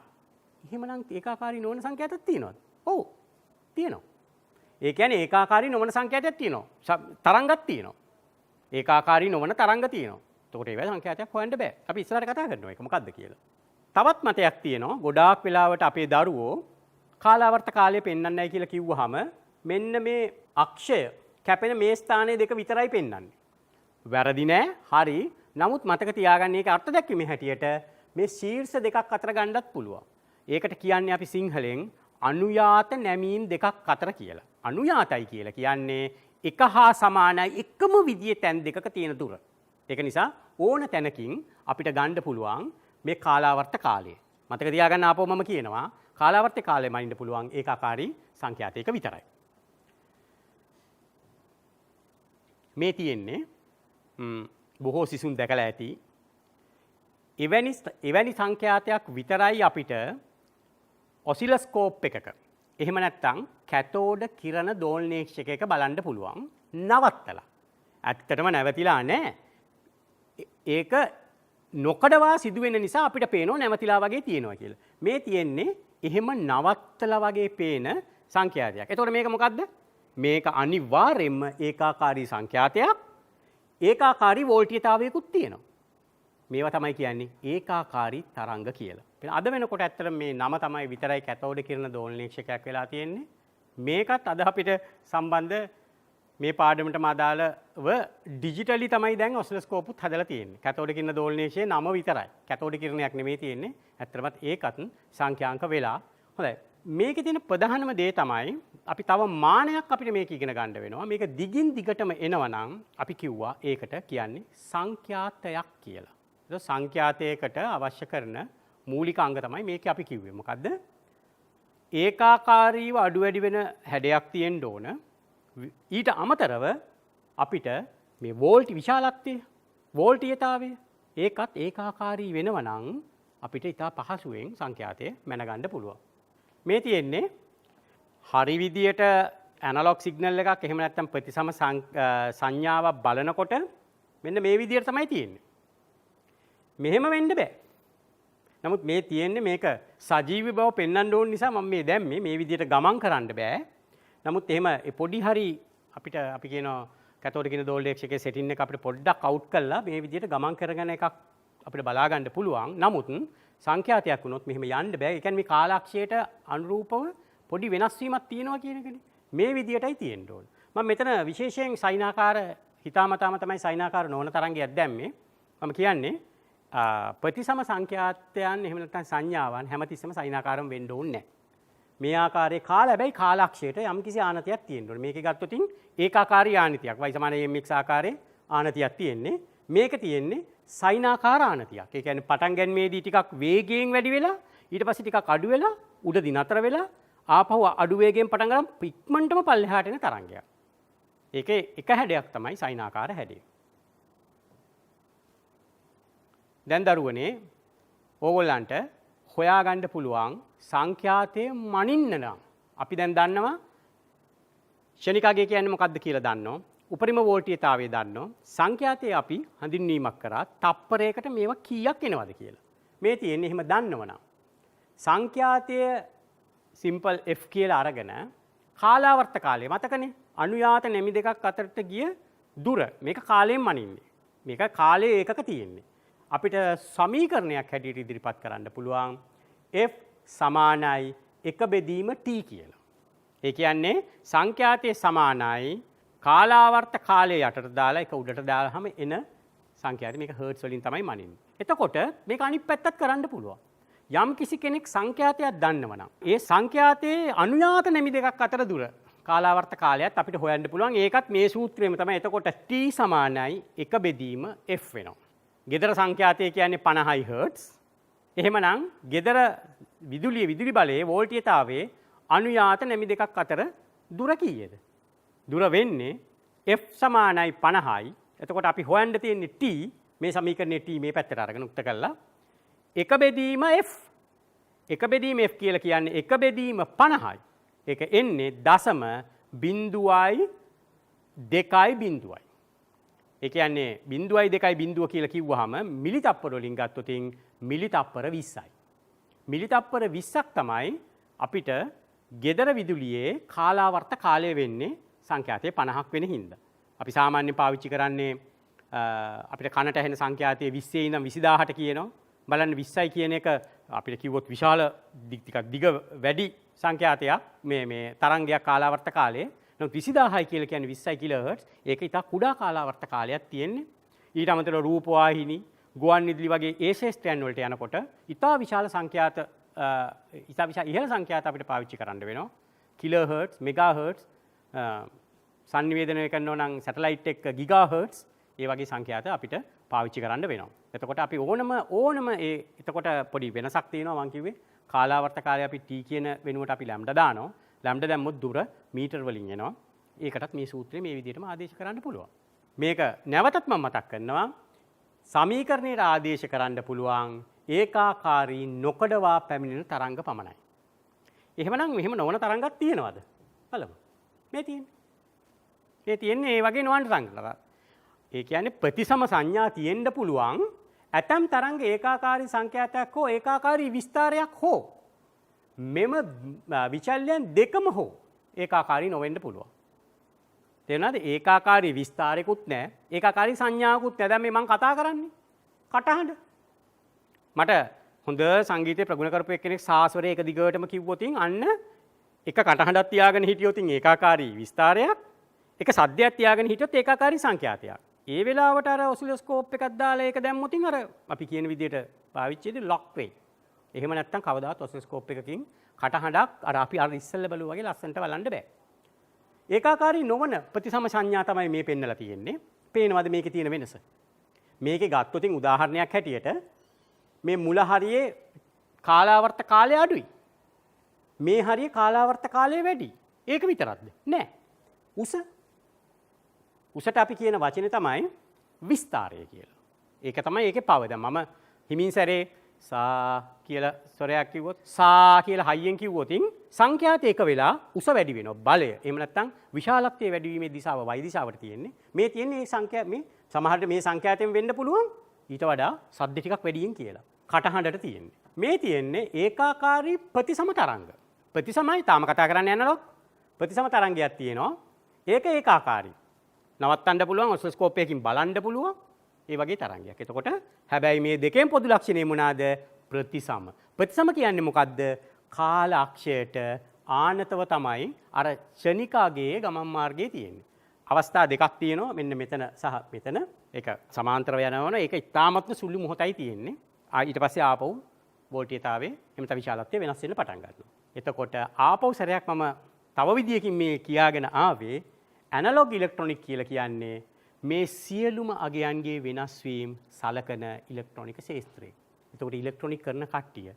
එහෙමනම් ඒකාකාරී නොවන සංඛ්‍යාතයක් තියෙනවද? ඔව්. තියෙනවා. ඒ කියන්නේ ඒකාකාරී නොවන සංඛ්‍යාතයක් තියෙනවා. තරංගක් තියෙනවා. ඒකාකාරී නොවන තරංග තියෙනවා. එතකොට ඒවැ සංඛ්‍යාතයක් හොයන්න බෑ. අපි ඉස්සරහට කතා කරනවා ඒක මොකක්ද කියලා. තවත් මතයක් තියෙනවා. ගොඩාක් වෙලාවට අපේ දරුවෝ කාලාවර්ත කාලය පෙන්වන්නේ නැහැ කියලා කිව්වහම මෙන්න මේ අක්ෂය කැපෙන මේ ස්ථානයේ දෙක විතරයි පෙන්වන්නේ. වැරදි නෑ. හරි. නමුත් මතක තියාගන්න මේක අර්ථ දැක්වීමේ හැටියට මේ ශීර්ෂ දෙකක් අතර ගන්නත් පුළුවන්. ඒකට කියන්නේ අපි සිංහලෙන් අනුයාත නැමීම් දෙකක් අතර කියලා. අනුයාතයි කියලා කියන්නේ එක හා සමානයි එකම විදිහේ තැන් දෙකක තියෙන දුර. ඒක නිසා ඕන තැනකින් අපිට ගන්න පුළුවන් මේ කාලාවර්ත කාලය. මතක තියාගන්න ආපහු මම කියනවා කාලාවර්ත කාලය මනින්න පුළුවන් ඒකාකාරී සංඛ්‍යාතයක විතරයි. මේ තියෙන්නේ බොහෝ සිසුන් දැකලා ඇති එවැනි සංඛ්‍යාතයක් විතරයි අපිට ඔසිලස්කෝප් එකක එහෙම නැත්නම් කැතෝඩ කිරණ දෝලනීක්ෂකයක බලන්න පුළුවන් නවත්තලා. ඇත්තටම නැවතිලා නැහැ. ඒක නොකඩවා සිදුවෙන නිසා අපිට පේනවා නැවතිලා වගේ තියෙනවා කියලා. මේ තියෙන්නේ එහෙම නවත්තලා වගේ පේන සංඛ්‍යාතයක්. එතකොට මේක මොකද්ද? මේක අනිවාර්යෙන්ම ඒකාකාරී සංඛ්‍යාතයක්. ඒකාකාරී වෝල්ටීයතාවයකුත් තියෙනවා. මේවා තමයි කියන්නේ ඒකාකාරී තරංග කියලා. අද වෙනකොට ඇත්තට මේ නම තමයි විතරයි කැතෝඩ කිරණ දෝලනීක්ෂකයක් වෙලා තියෙන්නේ. මේකත් අද අපිට සම්බන්ධ මේ පාඩමටම අදාළව ඩිජිටලි තමයි දැන් ඔසිලොස්කෝපුත් හදලා තියෙන්නේ. කැතෝඩ කිරණ දෝලනීක්ෂයේ නම විතරයි. කැතෝඩ කිරණයක් නෙමෙයි තියෙන්නේ. ඇත්තටමත් ඒකත් සංඛ්‍යාංක වෙලා. හොඳයි. මේකේ තියෙන ප්‍රධානම දේ තමයි අපි තව මානයක් අපිට මේක ඉගෙන ගන්න වෙනවා. මේක දිගින් දිගටම එනවනම් අපි කිව්වා ඒකට කියන්නේ සංඛ්‍යාතයක් කියලා. ඒක සංඛ්‍යාතයකට අවශ්‍ය කරන මූලික අංග තමයි මේක අපි කිව්වේ. මොකද්ද? ඒකාකාරීව අඩු වැඩි වෙන හැඩයක් තියෙන්න ඕන. ඊට අමතරව අපිට මේ වෝල්ට් විශාලත්වය, වෝල්ටීයතාවය ඒකත් ඒකාකාරී වෙනවා නම් අපිට ඉතා පහසුවෙන් සංඛ්‍යාතය මැනගන්න පුළුවන්. මේ තියෙන්නේ හරි විදියට ඇනලොග් සිග්නල් එකක් එහෙම නැත්නම් ප්‍රතිසම සංඥාවක් බලනකොට මෙන්න මේ විදියට තමයි තියෙන්නේ. මෙහෙම වෙන්න බෑ. නමුත් මේ තියෙන්නේ මේක සජීවී බව පෙන්වන්න ඕන නිසා මම මේ දැම්මේ මේ විදියට ගමන් කරන්න බෑ. නමුත් එහෙම පොඩි හරි අපිට අපි කියනවා කැතෝඩ කිරණ දෝලනීක්ෂකයේ සෙටින් එක අපිට පොඩ්ඩක් අවුට් කරලා මේ විදියට ගමන් කරගෙන එකක් අපිට බලා ගන්න පුළුවන්. නමුත් සංඛ්‍යාතයක් වුණොත් මෙහෙම යන්න බෑ. ඒ කියන්නේ මේ කාලාක්ෂයට අනුරූපව පොඩි වෙනස් වීමක් තියෙනවා කියන එකනේ. මේ විදියටයි තියෙන්න ඕන. මම මෙතන විශේෂයෙන් සයිනාකාර හිතාමතාම තමයි සයිනාකාර නොවන තරංගයක් දැම්මේ. මම කියන්නේ ප්‍රතිසම සංඛ්‍යාතයන් එහෙම නැත්නම් සංඥාවන් හැමතිස්සෙම සයිනාකාරම් වෙන්න ඕනේ නැහැ. මේ ආකාරයේ කාල හැබැයි කාලාක්ෂයට යම්කිසි ආනතියක් තියෙන්න ඕනේ. මේකේ ගත්තොත් ඒකාකාරී ආනතියක් y සමාන mx ආකාරයේ ආනතියක් තියෙන්නේ. මේක තියෙන්නේ සයිනාකාර ආනතියක්. ඒ කියන්නේ පටන් ගැනීමේදී ටිකක් වේගයෙන් වැඩි වෙලා ඊට පස්සේ ටිකක් අඩු වෙලා උඩදී නතර වෙලා ආපහු අඩු වේගයෙන් පටන් ගන්න ඉක්මනටම පල්ලෙහාට එන තරංගයක්. ඒකේ එක හැඩයක් තමයි සයිනාකාර හැඩය. දැන් දරුවනේ ඕගොල්ලන්ට හොයාගන්න පුළුවන් සංඛ්‍යාතයේ මනින්න නම් අපි දැන් දන්නවා ක්ෂණිකාගය කියන්නේ මොකක්ද කියලා දන්නවා. උපරිම වෝල්ටීයතාවය දන්නවා. සංඛ්‍යාතයේ අපි හඳුන්වීමක් කරා තප්පරයකට මේවා කීයක් එනවද කියලා. මේ තියෙන්නේ එහෙම දන්නවනම් සංඛ්‍යාතය සිම්පල් f කියලා අරගෙන කාලාවර්ත කාලය මතකනේ අනුයාත නැමි දෙකක් අතරට ගිය දුර මේක කාලයෙන් මනින්නේ. මේක කාලයේ ඒකක තියෙන්නේ. අපිට සමීකරණයක් හැටියට ඉදිරිපත් කරන්න පුළුවන් f සමානයි 1 බෙදීම t කියලා. ඒ කියන්නේ සංඛ්‍යාතයේ සමානයි කාලාවර්ත කාලය යටට දාලා එක උඩට දාලාම එන සංඛ්‍යාත මේක හර්ට්ස් වලින් තමයි මනින්නේ. එතකොට මේක අනිත් පැත්තත් කරන්න පුළුවන්. යම් කිසි කෙනෙක් සංඛ්‍යාතයක් දන්නවනම් ඒ සංඛ්‍යාතයේ අනුයාත නැමි දෙකක් අතර දුර කාලාවර්ත කාලයත් අපිට හොයන්න පුළුවන්. ඒකත් මේ සූත්‍රයේම තමයි. එතකොට t සමානයි 1 බෙදීම f වෙනවා. ගෙදර සංඛ්‍යාතය කියන්නේ 50යි හර්ට්ස්. එහෙමනම් ගෙදර විදුලි බලයේ වෝල්ටීයතාවයේ අනුයාත නැමි දෙකක් අතර දුර කීයද? දුර වෙන්නේ f සමානයි 50යි. එතකොට අපි හොයන්න තියෙන්නේ t මේ සමීකරණයේ t මේ පැත්තට අරගෙන උක්ත කළා. 1 බෙදීම f. 1 බෙදීම f කියලා කියන්නේ 1 බෙදීම 50යි. ඒක එන්නේ දශම බිංදුවයි 2යි බිංදුවයි. ඒ කියන්නේ බිංදුවයි 2යි බිංදුව කියලා කිව්වහම මිලි තප්පර වලින් ගත්තොත් මිලි තප්පර 20යි. මිලි තප්පර 20ක් තමයි අපිට ගෙදර විදුලියේ කාලාවර්ත කාලය වෙන්නේ සංඛ්‍යාතයේ 50ක් වෙන හින්දා. අපි සාමාන්‍යයෙන් පාවිච්චි කරන්නේ අපිට කනට ඇහෙන සංඛ්‍යාතයේ 20 ඉඳන් 20000ට කියනවා. බලන්න 20යි කියන එක අපිට කිව්වොත් විශාල ටිකක් දිග වැඩි සංඛ්‍යාතයක් මේ තරංගයක් කාලාවර්ත කාලයේ. නමුත් 20000යි කියලා කියන්නේ 20යි කිලෝහර්ට්ස්. ඒක ඉතා කුඩා කාලාවර්ත කාලයක් තියෙන්නේ. ඊට අමතරව රූපවාහිනී, ගුවන් විදුලි වගේ ඒ ශේෂ්ත්‍රයන් වලට යනකොට ඉතා විශාල සංඛ්‍යාත ඉතා විශාල ඉහළ සංඛ්‍යාත අපිට පාවිච්චි කරන්න වෙනවා. කිලෝහර්ට්ස්, මෙගාහර්ට්ස්, සංනිවේදනය කරනවා නම් සැටලයිට් එක ගිගාහර්ට්ස් ඒ වගේ සංඛ්‍යාත අපිට පාවිච්චි කරන්න වෙනවා. එතකොට අපි ඕනම එතකොට පොඩි වෙනසක් තියෙනවා මම කිව්වේ කාලාවර්ත කාලය අපි t කියන වෙනුවට අපි ලැම්ඩා දානවා. ලැම්ඩා දැම්මොත් දුර මීටර වලින් එනවා. ඒකටත් මේ සූත්‍රය මේ විදිහටම ආදේශ කරන්න පුළුවන්. මේක නැවතත් මම මතක් කරනවා. සමීකරණයට ආදේශ කරන්න පුළුවන් ඒකාකාරී නොකඩවා පැමිණෙන තරංග පමණයි. එහෙමනම් මෙහෙම නොවන තරංගක් තියෙනවද? බලමු. මේ තියෙන්නේ ඒ වගේ නොවන තරංග. ඒ කියන්නේ ප්‍රතිසම සංඥා තියෙන්න පුළුවන් ඇතම් තරංග ඒකාකාරී සංඛ්‍යාතයක් හෝ ඒකාකාරී විස්තරයක් හෝ මෙම විචල්‍යයන් දෙකම හෝ ඒකාකාරී නොවෙන්න පුළුවන්. තේරුණාද? ඒකාකාරී විස්තරයකුත් නැහැ, ඒකාකාරී සංඥාවකුත් නැහැ. දැන් මේ මම කතා කරන්නේ කටහඬ. මට හොඳ සංගීතය ප්‍රගුණ කරපු එක්කෙනෙක් සාස්වරය එක දිගටම කිව්වොත් අන්න එක කටහඬක් තියාගෙන හිටියොත් ඒකාකාරී විස්තරයක්, එක සද්දයක් තියාගෙන හිටියොත් ඒකාකාරී සංඛ්‍යාතයක්. ඒ වෙලාවට අර ඔසිලොස්කෝප් එකක් දාලා ඒක දැම්මොත් අර අපි කියන විදිහට පාවිච්චිදී ලොක් වෙයි. එහෙම නැත්නම් කවදාවත් ඔසිලොස්කෝප් එකකින් කටහඬක් අර අපි අර ඉස්සෙල්ලා බලුවා වගේ ලස්සනට බලන්න බෑ. ඒකාකාරී නොවන ප්‍රතිසම සංඥා තමයි මේ පෙන්නලා තියෙන්නේ. පේනවද මේකේ තියෙන වෙනස? මේකේ ගත්තොත් උදාහරණයක් හැටියට මේ මුල හරියේ කාලාවර්ත කාලය අඩුයි. මේ හරියේ කාලාවර්ත කාලය වැඩි. ඒක විතරක්ද? නෑ. උසට අපි කියන වචනේ තමයි විස්තරය කියලා. ඒක තමයි ඒකේ පව. දැන් මම හිමින් සැරේ සා කියලා ස්වරයක් කිව්වොත් සා කියලා හයියෙන් කිව්වොත් සංඛ්‍යාත එක වෙලා උස වැඩි වෙනවා බලය. එහෙම නැත්නම් විශාලත්වයේ වැඩි වීමේ දිශාව y දිශාවට තියෙන්නේ. මේ තියෙන්නේ මේ සංඛ්‍යා මේ සමහරට මේ සංඛ්‍යාතයෙන් වෙන්න පුළුවන් ඊට වඩා සද්ද ටිකක් වැඩියෙන් කියලා. කටහඬට තියෙන්නේ. මේ තියෙන්නේ ඒකාකාරී ප්‍රතිසම තරංග. ප්‍රතිසමයි තාම කතා කරන්න යනලොක් ප්‍රතිසම තරංගයක් තියෙනවා. ඒක ඒකාකාරී. නවත්තන්න පුළුවන් ඔසිලොස්කෝප් එකකින් බලන්න පුළුවන් ඒ වගේ තරංගයක්. එතකොට හැබැයි මේ දෙකෙන් පොදු ලක්ෂණය මොනවාද? ප්‍රතිසම. ප්‍රතිසම කියන්නේ මොකද්ද? කාල අක්ෂයට ආනතව තමයි අර ක්ෂණිකාගේ ගමන් මාර්ගයේ තියෙන්නේ. අවස්ථා දෙකක් තියෙනවා. මෙන්න මෙතන සහ මෙතන. ඒක සමාන්තරව යනවන ඒක ඉතාමත්ම සුළු මොහොතයි තියෙන්නේ. ඊට පස්සේ ආපහු වෝල්ටීයතාවයේ එමෙත විශාලත්වය වෙනස් වෙන්න පටන් ගන්නවා. එතකොට ආපහු සැරයක් මම තව විදියකින් මේ කියාගෙන ආවේ ඇනලොග් ඉලෙක්ට්‍රොනික කියලා කියන්නේ මේ සියලුම අගයන්ගේ වෙනස් වීම සලකන ඉලෙක්ට්‍රොනික ශාස්ත්‍රය. එතකොට ඉලෙක්ට්‍රොනික කරන කට්ටිය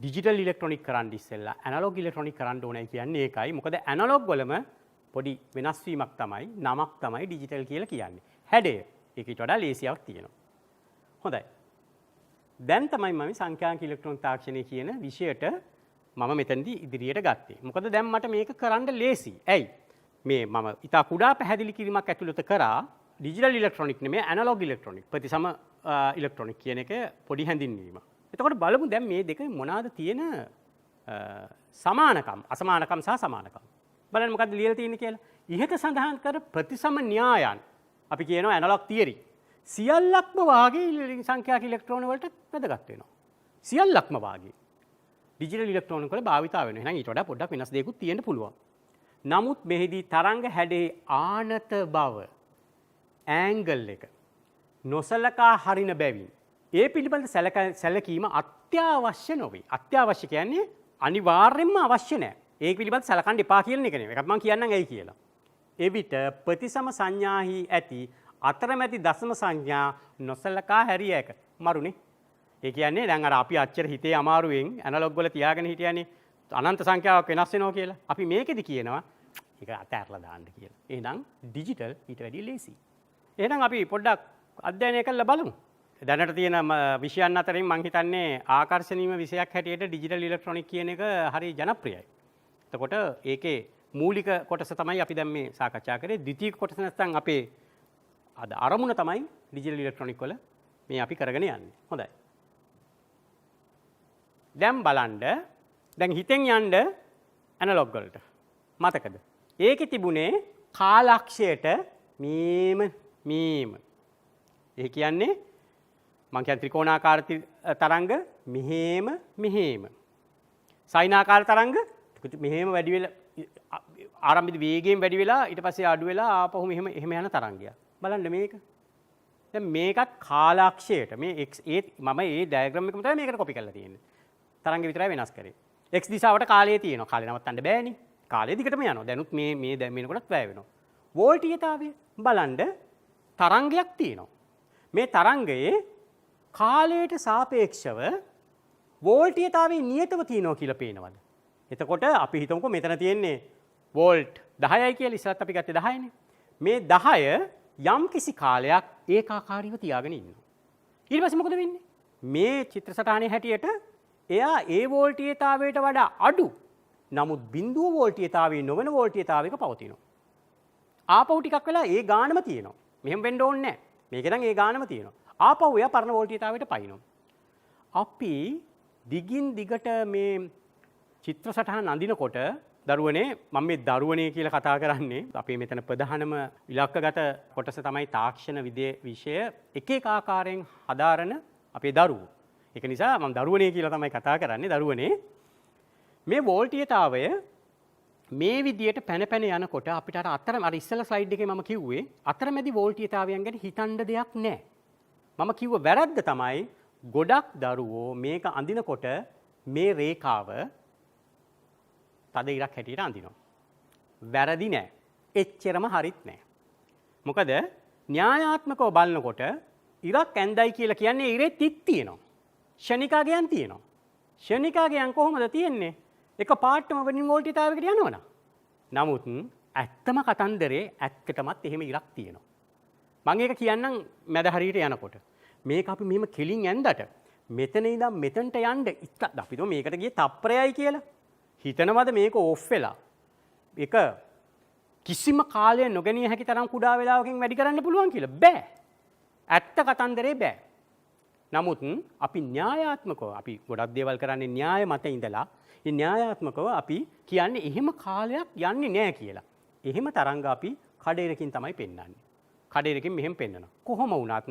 ඩිජිටල් ඉලෙක්ට්‍රොනික කරන්න ඉස්සෙල්ලා ඇනලොග් ඉලෙක්ට්‍රොනික කරන්න ඕනේ කියන්නේ ඒකයි. මොකද ඇනලොග් වලම පොඩි වෙනස් වීමක් තමයි නමක් තමයි ඩිජිටල් කියලා කියන්නේ. හැඩය ඒකට වඩා ලේසියක් තියෙනවා. හොඳයි. දැන් තමයි මම සංඛ්‍යාංක ඉලෙක්ට්‍රොන තාක්ෂණය කියන විෂයට මම මෙතනදී ඉදිරියට ගත්තේ. මොකද දැන් මට මේක කරන්න ලේසි. ඇයි? මේ මම ඉතා කුඩා පැහැදිලි කිරීමක් ඇතුළත කරා ඩිජිටල් ඉලෙක්ට්‍රොනික නෙමෙයි ඇනලොග් ඉලෙක්ට්‍රොනික ප්‍රතිසම ඉලෙක්ට්‍රොනික කියන එක පොඩි හැඳින්වීම. එතකොට බලමු දැන් මේ දෙක මොනවාද තියෙන සමානකම්, අසමානකම් සහ සමානකම්. බලන්න මොකද්ද ලියලා තියෙන්නේ කියලා. ඉහත සඳහන් කර ප්‍රතිසම න්‍යායන් අපි කියනවා ඇනලොග් තියරි. සියල්ලක්ම වාගේ සංඛ්‍යාක ඉලෙක්ට්‍රෝන වලට වැදගත් වෙනවා. සියල්ලක්ම වාගේ ඩිජිටල් ඉලෙක්ට්‍රෝන වල භාවිතා වෙනවා. එහෙනම් ඊට වඩා පොඩ්ඩක් වෙනස් දෙයක්ත් තියෙන්න පුළුවන්. නමුත් මෙහිදී තරංග හැඩේ ආනත බව ඇන්ගල් එක නොසලකා හරින බැවින් ඒ පිළිබඳ සැලකීම අත්‍යවශ්‍ය නොවේ. අත්‍යවශ්‍ය කියන්නේ අනිවාර්යෙන්ම අවශ්‍ය නැහැ. ඒක පිළිබඳ සැලකන්න එපා කියන එක නෙවෙයි. ඒකත් මම කියන්නම් ඇයි කියලා. එවිට ප්‍රතිසම සංඥාහි ඇති අතරමැදි දශම සංඥා නොසලකා හැරිය හැක. මරුනේ. ඒ කියන්නේ දැන් අර අපි අච්චර හිතේ අමාරුවෙන් ඇනලොග් වල තියාගෙන හිටියනේ අනන්ත සංඛ්‍යාවක් වෙනස් වෙනවා කියලා. අපි මේකෙදි කියනවා ඒක අතහැරලා දාන්න කියලා. එහෙනම් ඩිජිටල් ඊට වැඩිය ලේසි. එහෙනම් අපි පොඩ්ඩක් අධ්‍යයනය කරලා බලමු. දැනට තියෙන විෂයන් අතරින් මම හිතන්නේ ආකර්ෂණීය විෂයක් හැටියට ඩිජිටල් ඉලෙක්ට්‍රොනික කියන එක හරි ජනප්‍රියයි. එතකොට ඒකේ මූලික කොටස තමයි අපි දැන් මේ සාකච්ඡා කරේ. ද්විතීයික කොටස නැත්නම් අපේ අද අරමුණ තමයි ඩිජිටල් ඉලෙක්ට්‍රොනික වල මේ අපි කරගෙන යන්නේ. හොඳයි. දැන් බලන්න දැන් හිතෙන් යන්න ඇනලොග් වලට. මතකද? ඒකේ තිබුණේ කාලක්ෂයට මීම. ඒ කියන්නේ මං කියන්නේ ත්‍රිකෝණාකාර තරංග මෙහෙම. සයිනාකාර තරංග මෙහෙම වැඩි වෙලා ආරම්භිත වේගයෙන් වැඩි වෙලා ඊට පස්සේ අඩු වෙලා ආපහු මෙහෙම යන තරංගයක්. බලන්න මේක. දැන් මේකත් කාලාක්ෂයට මේ x මම මේ ඩයග්‍රෑම් එකම තමයි මේකට කොපි කරලා තියෙන්නේ. තරංග විතරයි වෙනස් කරේ. x දිශාවට කාලය තියෙනවා. කාලය නවත්තන්න බෑනේ. කාලය දිගටම යනවා. දැනුත් මේ දැන් මේනකොටත් වැය වෙනවා. වෝල්ටීයතාවය බලන්න තරංගයක් තියෙනවා. මේ තරංගයේ කාලයට සාපේක්ෂව වෝල්ටීයතාවයේ නියතව තියෙනවා කියලා පේනවද? එතකොට අපි හිතමුකෝ මෙතන තියෙන්නේ වෝල්ට් 10යි කියලා. ඉස්සරත් අපි ගත්තේ 10නේ. මේ 10 යම් කිසි කාලයක් ඒකාකාරීව තියාගෙන ඉන්නවා. ඊට පස්සේ මොකද වෙන්නේ? මේ චිත්‍ර සටහනේ හැටියට එයා ඒ වෝල්ටීයතාවයට වඩා අඩු. නමුත් බිඳුව වෝල්ටීයතාවයේ නොවන වෝල්ටීයතාවයක පවතිනවා. ආපහු ටිකක් වෙලා ඒ ගානම තියෙනවා. මෙහෙම වෙන්න ඕනේ නැහැ. මේක නම් ඒ ගානම තියෙනවා. ආපහු එයා පරණ වෝල්ටීයතාවයට පයින්නවා. අපි දිගින් දිගට මේ චිත්‍ර සටහන අඳිනකොට දරුවනේ මම මේ දරුවනේ කියලා කතා කරන්නේ අපේ මෙතන ප්‍රධානම ඉලක්කගත කොටස තමයි තාක්ෂණ විෂය එක එක ආකාරයෙන් හදාරන අපේ දරුවෝ. ඒක නිසා මම දරුවනේ කියලා තමයි කතා කරන්නේ. දරුවනේ මේ වෝල්ටීයතාවය මේ විදියට පැන යනකොට අපිට අර ඉස්සෙල්ලා ස්ලයිඩ් එකේ මම කිව්වේ අතරමැදි වෝල්ටීයතාවයන් ගැන හිතන්න දෙයක් නැහැ. මම කිව්ව වැරද්ද තමයි ගොඩක් දරුවෝ මේක අඳිනකොට මේ රේඛාව තද ඉරක් හැටියට අඳිනවා. වැරදි නෑ. එච්චරම හරිත් නෑ. මොකද න්‍යායාත්මකව බලනකොට ඉරක් ඇඳයි කියලා කියන්නේ ඉරේ තිත් තියෙනවා. ෂණිකාගයන් තියෙනවා. ෂණිකාගයන් කොහොමද තියෙන්නේ? එක පාටම වෙනින් වෝල්ටීයතාවයකට යනවනම්. නමුත් ඇත්තම කතන්දරේ ඇත්තටමත් එහෙම ඉරක් තියෙනවා. මම ඒක කියන්නම් මැද හරියට යනකොට. මේක අපි මෙහෙම කෙලින් ඇඳට මෙතන ඉඳන් මෙතනට යන්න අපි તો මේකට ගියේ තප්පරයයි කියලා. හිතනවද මේක ඕෆ් වෙලා ඒක කිසිම කාලයක් නොගැනිය හැකි තරම් කුඩා වෙලාවකින් වැඩි කරන්න පුළුවන් කියලා බෑ. ඇත්ත කතන්දරේ බෑ. නමුත් අපි න්‍යායාත්මකව අපි ගොඩක් දේවල් කරන්නේ න්‍යාය මත ඉඳලා ඒ න්‍යායාත්මකව අපි කියන්නේ එහෙම කාලයක් යන්නේ නෑ කියලා. එහෙම තරංග අපි කඩේරකින් තමයි පෙන්වන්නේ. කඩේරකින් මෙහෙම පෙන්වනවා. කොහොම වුණත්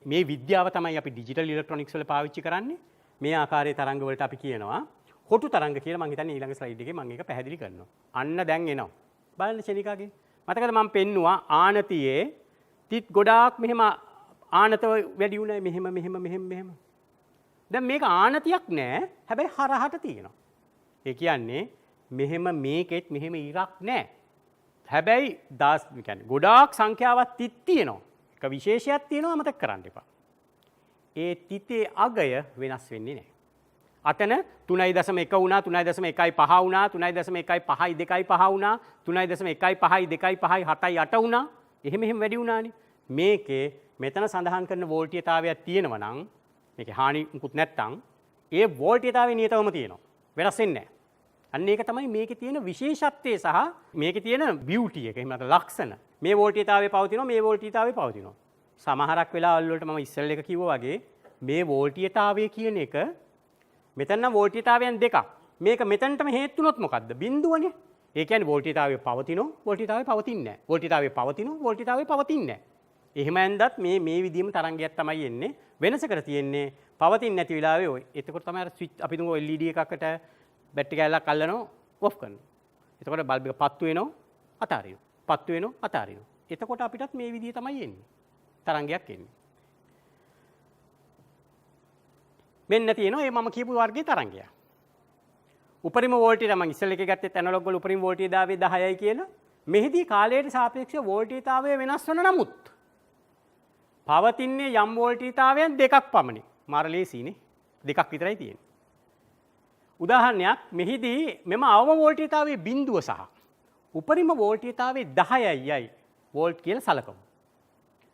මේ විද්‍යාව තමයි අපි ඩිජිටල් ඉලෙක්ට්‍රොනික්ස් වල පාවිච්චි කරන්නේ. මේ ආකාරයේ තරංග වලට අපි කියනවා කොටු තරංග කියලා. මම හිතන්නේ ඊළඟ ස්ලයිඩ් එකේ මම ඒක පැහැදිලි කරනවා. අන්න දැන් එනවා. බලන්න ශනිකාගේ. මතකද මම පෙන්නුවා ආනතියේ තිත් ගොඩාක් මෙහෙම ආනත වැඩි උනායි මෙහෙම. දැන් මේක ආනතියක් නෑ. හැබැයි හරහට තියෙනවා. ඒ කියන්නේ මෙහෙම මේකෙත් මෙහෙම ඉරක් නෑ. හැබැයි කියන්නේ ගොඩාක් සංඛ්‍යාවක් තිත් තියෙනවා. එක විශේෂයක් තියෙනවා මතක් කරන්න එපා. ඒ තිතේ අගය වෙනස් වෙන්නේ නෑ. අතන 3.1 වුණා 3.1.5 වුණා 3.1.5යි 2.5 වුණා 3.1.5යි 2.5යි 7යි 8 වුණා. එහෙම වැඩි වුණානේ. මේකේ මෙතන සඳහන් කරන වෝල්ටීයතාවයක් තියෙනවා නම් මේකේ හානි මුකුත් නැත්තම් ඒ වෝල්ටීයතාවය නියතවම තියෙනවා. වෙනස් වෙන්නේ නැහැ. අන්න ඒක තමයි මේකේ තියෙන විශේෂත්වය සහ මේකේ තියෙන බියුටි එක. එහෙම නැත්නම් ලක්ෂණ. මේ වෝල්ටීයතාවය පවතිනවා මේ වෝල්ටීයතාවය පවතිනවා. සමහරක් වෙලාවල් වලට මම ඉස්සෙල් එක කිව්වා වගේ මේ වෝල්ටීයතාවය කියන එක මෙතන නම් වෝල්ටීයතාවයන් දෙකක්. මේක මෙතනටම හේතු වුණොත් මොකද්ද? බිඳුවනේ. ඒ කියන්නේ වෝල්ටීයතාවය පවතිනවා වෝල්ටීයතාවය පවතින්නේ නැහැ. වෝල්ටීයතාවය පවතිනවා වෝල්ටීයතාවය පවතින්නේ නැහැ. එහෙම ඇඳත් මේ විදිහම තරංගයක් තමයි එන්නේ. වෙනසකට තියෙන්නේ පවතින්නේ නැති වෙලාවේ ඔය. එතකොට තමයි අර ස්විච් අපි තුමු LED එකකට බැටරි කැලලක් අල්ලනවා ඔෆ් කරනවා. එතකොට බල්බ් එක පත්තු වෙනවා. අතාරිනවා. පත්තු වෙනවා අතාරිනවා. එතකොට අපිටත් මේ විදිය තමයි එන්නේ. තරංගයක් එන්නේ. මෙන්න තියෙනවා මේ මම කියපු වර්ගයේ තරංගය. උපරිම වෝල්ටේජ් මම ඉස්සෙල් එකේ ගත්තේ ඇනලොග් වල උපරිම වෝල්ටේජ්තාවය 10යි කියලා. මෙහිදී කාලයට සාපේක්ෂව වෝල්ටේජ්තාවය වෙනස් වන නමුත් පවතින්නේ යම් වෝල්ටේජ්තාවයන් දෙකක් පමණි. මාර ලේසියිනේ. දෙකක් විතරයි තියෙන්නේ. උදාහරණයක් මෙහිදී මෙම අවම වෝල්ටේජ්තාවයේ බිඳුව සහ උපරිම වෝල්ටේජ්තාවයේ 10යි වෝල්ට් කියලා සලකමු.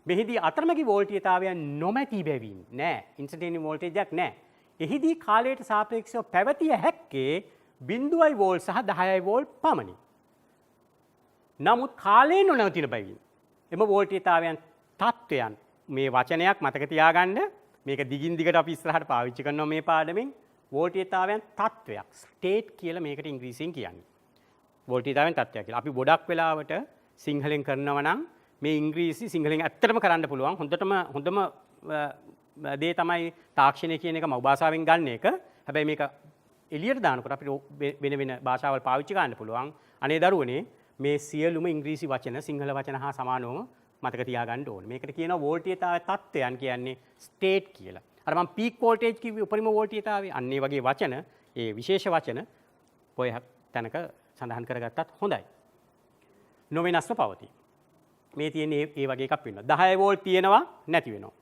මෙහිදී අතරමැදි වෝල්ටේජ්තාවයන් නොමැති බැවින් නෑ ඉන්ස්ටන්ටේනියස් වෝල්ටේජ් එකක් නෑ. එහිදී කාලයට සාපේක්ෂව පැවතිය හැක්කේ 0 වෝල්ට් සහ 10 වෝල්ට් පමණි. නමුත් කාලය නොනවතින බැවින් එම වෝල්ටේජ්තාවයන් තත්වයන් මේ වචනයක් මතක තියාගන්න මේක දිගින් දිගට අපි ඉස්සරහට පාවිච්චි කරනවා මේ පාඩමෙන් වෝල්ටේජ්තාවයන් තත්වයක් ස්ටේට් කියලා මේකට ඉංග්‍රීසියෙන් කියන්නේ. වෝල්ටේජ්තාවයන් තත්වයක් කියලා. අපි ගොඩක් වෙලාවට සිංහලෙන් කරනවා නම් මේ ඉංග්‍රීසි සිංහලෙන් ඇත්තටම කරන්න පුළුවන්. හොඳම දේ තමයි තාක්ෂණය කියන එක මව් භාෂාවෙන් ගන්න එක. හැබැයි මේක එළියට දානකොට අපිට වෙන භාෂාවල් පාවිච්චි කරන්න පුළුවන්. අනේ දරුවනේ මේ සියලුම ඉංග්‍රීසි වචන සිංහල වචන හා සමානවම මතක තියාගන්න ඕනේ. මේකට කියනවා වෝල්ටේජ්තාවය තත්ත්වයන් කියන්නේ ස්ටේට් කියලා. අර මම පීක් වෝල්ටේජ් කිව්වේ උපරිම වෝල්ටේජ්තාවය. අන්න ඒ වගේ වචන, ඒ විශේෂ වචන ඔය තැනක සඳහන් කරගත්තත් හොඳයි. නොවෙනස්ව පවතී. මේ තියෙන්නේ ඒ වගේ එකක් වෙනවා. 10 වෝල්ට් තියෙනවා නැති වෙනවා.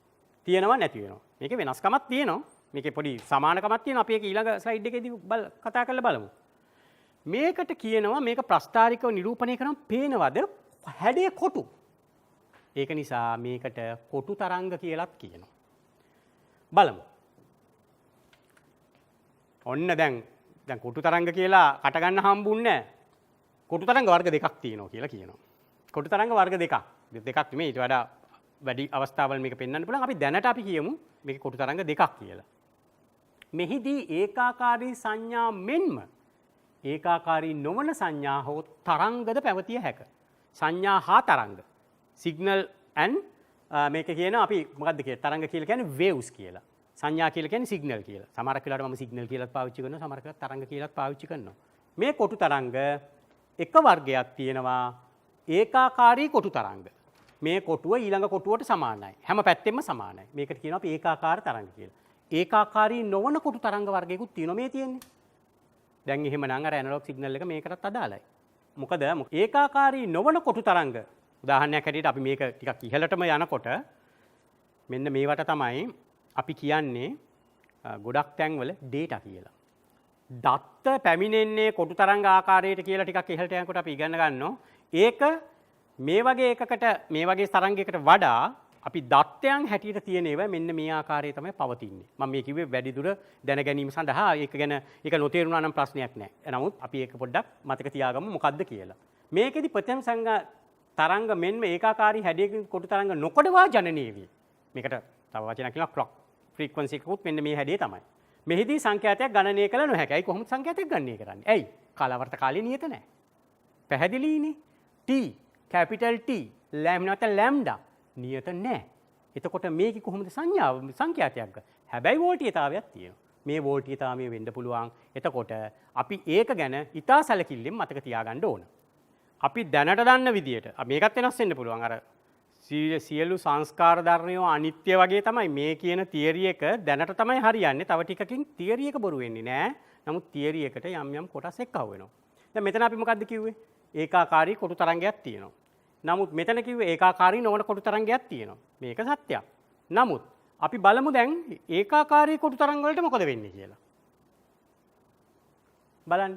තියෙනවා නැති වෙනවා. මේකේ වෙනස්කමක් තියෙනවා. මේකේ පොඩි සමානකමක් තියෙනවා. අපි ඒක ඊළඟ ස්ලයිඩ් එකේදී කතා කරලා බලමු. මේකට කියනවා මේක ප්‍රස්ථාරිකව නිරූපණය කරන පේනවද හැඩය කොටු. ඒක නිසා මේකට කොටු තරංග කියලාත් කියනවා. බලමු. ඔන්න දැන් කොටු තරංග කියලා කට ගන්න හම්බුන්නේ නැහැ. කොටු තරංග වර්ග දෙකක් තියෙනවා කියලා කියනවා. කොටු තරංග වර්ග දෙකක්. දෙකක් නෙමෙයි ඊට වඩා වැඩි අවස්ථාවල මේක පෙන්වන්න පුළුවන්. අපි දැනට අපි කියමු මේක කොටු තරංග දෙකක් කියලා. මෙහිදී ඒකාකාරී සංඥා මෙන්ම ඒකාකාරී නොවන සංඥා හෝ තරංගද පැවතිය හැක. සංඥා හා තරංග. සිග්නල් ඇන් මේක කියන අපි මොකද්ද කියලා තරංග කියලා කියන්නේ වේව්ස් කියලා. සංඥා කියලා කියන්නේ සිග්නල් කියලා. සමහරක් වෙලාවට මම සිග්නල් කියලාත් පාවිච්චි කරනවා. සමහරක් වෙලාවට තරංග කියලාත් පාවිච්චි කරනවා. මේ කොටු තරංග එක වර්ගයක් තියෙනවා ඒකාකාරී කොටු තරංග. මේ කොටුව ඊළඟ කොටුවට සමානයි. හැම පැත්තෙම සමානයි. මේකට කියනවා අපි ඒකාකාර තරංග කියලා. ඒකාකාරී නොවන කොටු තරංග වර්ගයකුත් තියෙනවා මේ තියෙන්නේ. දැන් එහෙමනම් අර ඇනලොග් සිග්නල් එක මේකටත් අදාළයි. මොකද ඒකාකාරී නොවන කොටු තරංග උදාහරණයක් හැටියට අපි මේක ටිකක් ඉහළටම යනකොට මෙන්න මේවට තමයි අපි කියන්නේ ගොඩක් තැන්වල ඩේටා කියලා. දත්ත පැමිණෙන්නේ කොටු තරංග ආකාරයට කියලා ටිකක් ඉහළට යනකොට අපි ඉගෙන ගන්නවා. ඒක මේ වගේ එකකට මේ වගේ තරංගයකට වඩා අපි දත්තයන් හැටියට තියෙන ඒවා මෙන්න මේ ආකාරයේ තමයි පවතින්නේ. මම මේ කිව්වේ වැඩිදුර දැන ගැනීම සඳහා ඒක ගැන ඒක නොතේරුණා නම් ප්‍රශ්නයක් නැහැ. නමුත් අපි ඒක පොඩ්ඩක් මතක තියාගමු මොකද්ද කියලා. මේකෙදි ප්‍රථම තරංග මෙන්ම ඒකාකාරී හැඩයකින් කොටු තරංග නොකඩවා ජනනය වේ. මේකට තව වචනයක් කියනවා ක්ලොක් ෆ්‍රීකවන්සි එකකුත් මෙන්න මේ හැඩය තමයි. මෙහිදී සංඛ්‍යාතයක් ගණනය කළ නොහැකියි. කොහොමද සංඛ්‍යාතයක් ගණනය කරන්නේ? ඇයි? කාලාවර්ත කාලය නියත නැහැ. පැහැදිලිනේ. T කැපිටල් T ලැම්ඩා නියත නැහැ. එතකොට මේක කොහොමද සංඛ්‍යාතයක් ගන්න? හැබැයි වෝල්ටීයතාවයක් තියෙනවා. මේ වෝල්ටීයතාවය වෙන්න පුළුවන්. එතකොට අපි ඒක ගැන ඉතා සැලකිල්ලෙන් මතක තියාගන්න ඕන. අපි දැනට දන්න විදියට මේකත් වෙනස් වෙන්න පුළුවන්. අර සියලු සංස්කාර ධර්මයෝ අනිත්‍ය වගේ තමයි මේ කියන තියරි එක දැනට තමයි හරියන්නේ. තව ටිකකින් තියරි එක බොරු වෙන්නේ නෑ. නමුත් තියරි එකට යම් කොටස් එක්කව වෙනවා. දැන් මෙතන අපි මොකද්ද කිව්වේ? ඒකාකාරී කොටු තරංගයක් තියෙනවා. නමුත් මෙතන කිව්වේ ඒකාකාරී නොවන කොටු තරංගයක් තියෙනවා. මේක සත්‍යයක්. නමුත් අපි බලමු දැන් ඒකාකාරී කොටු තරංග වලට මොකද වෙන්නේ කියලා. බලන්න.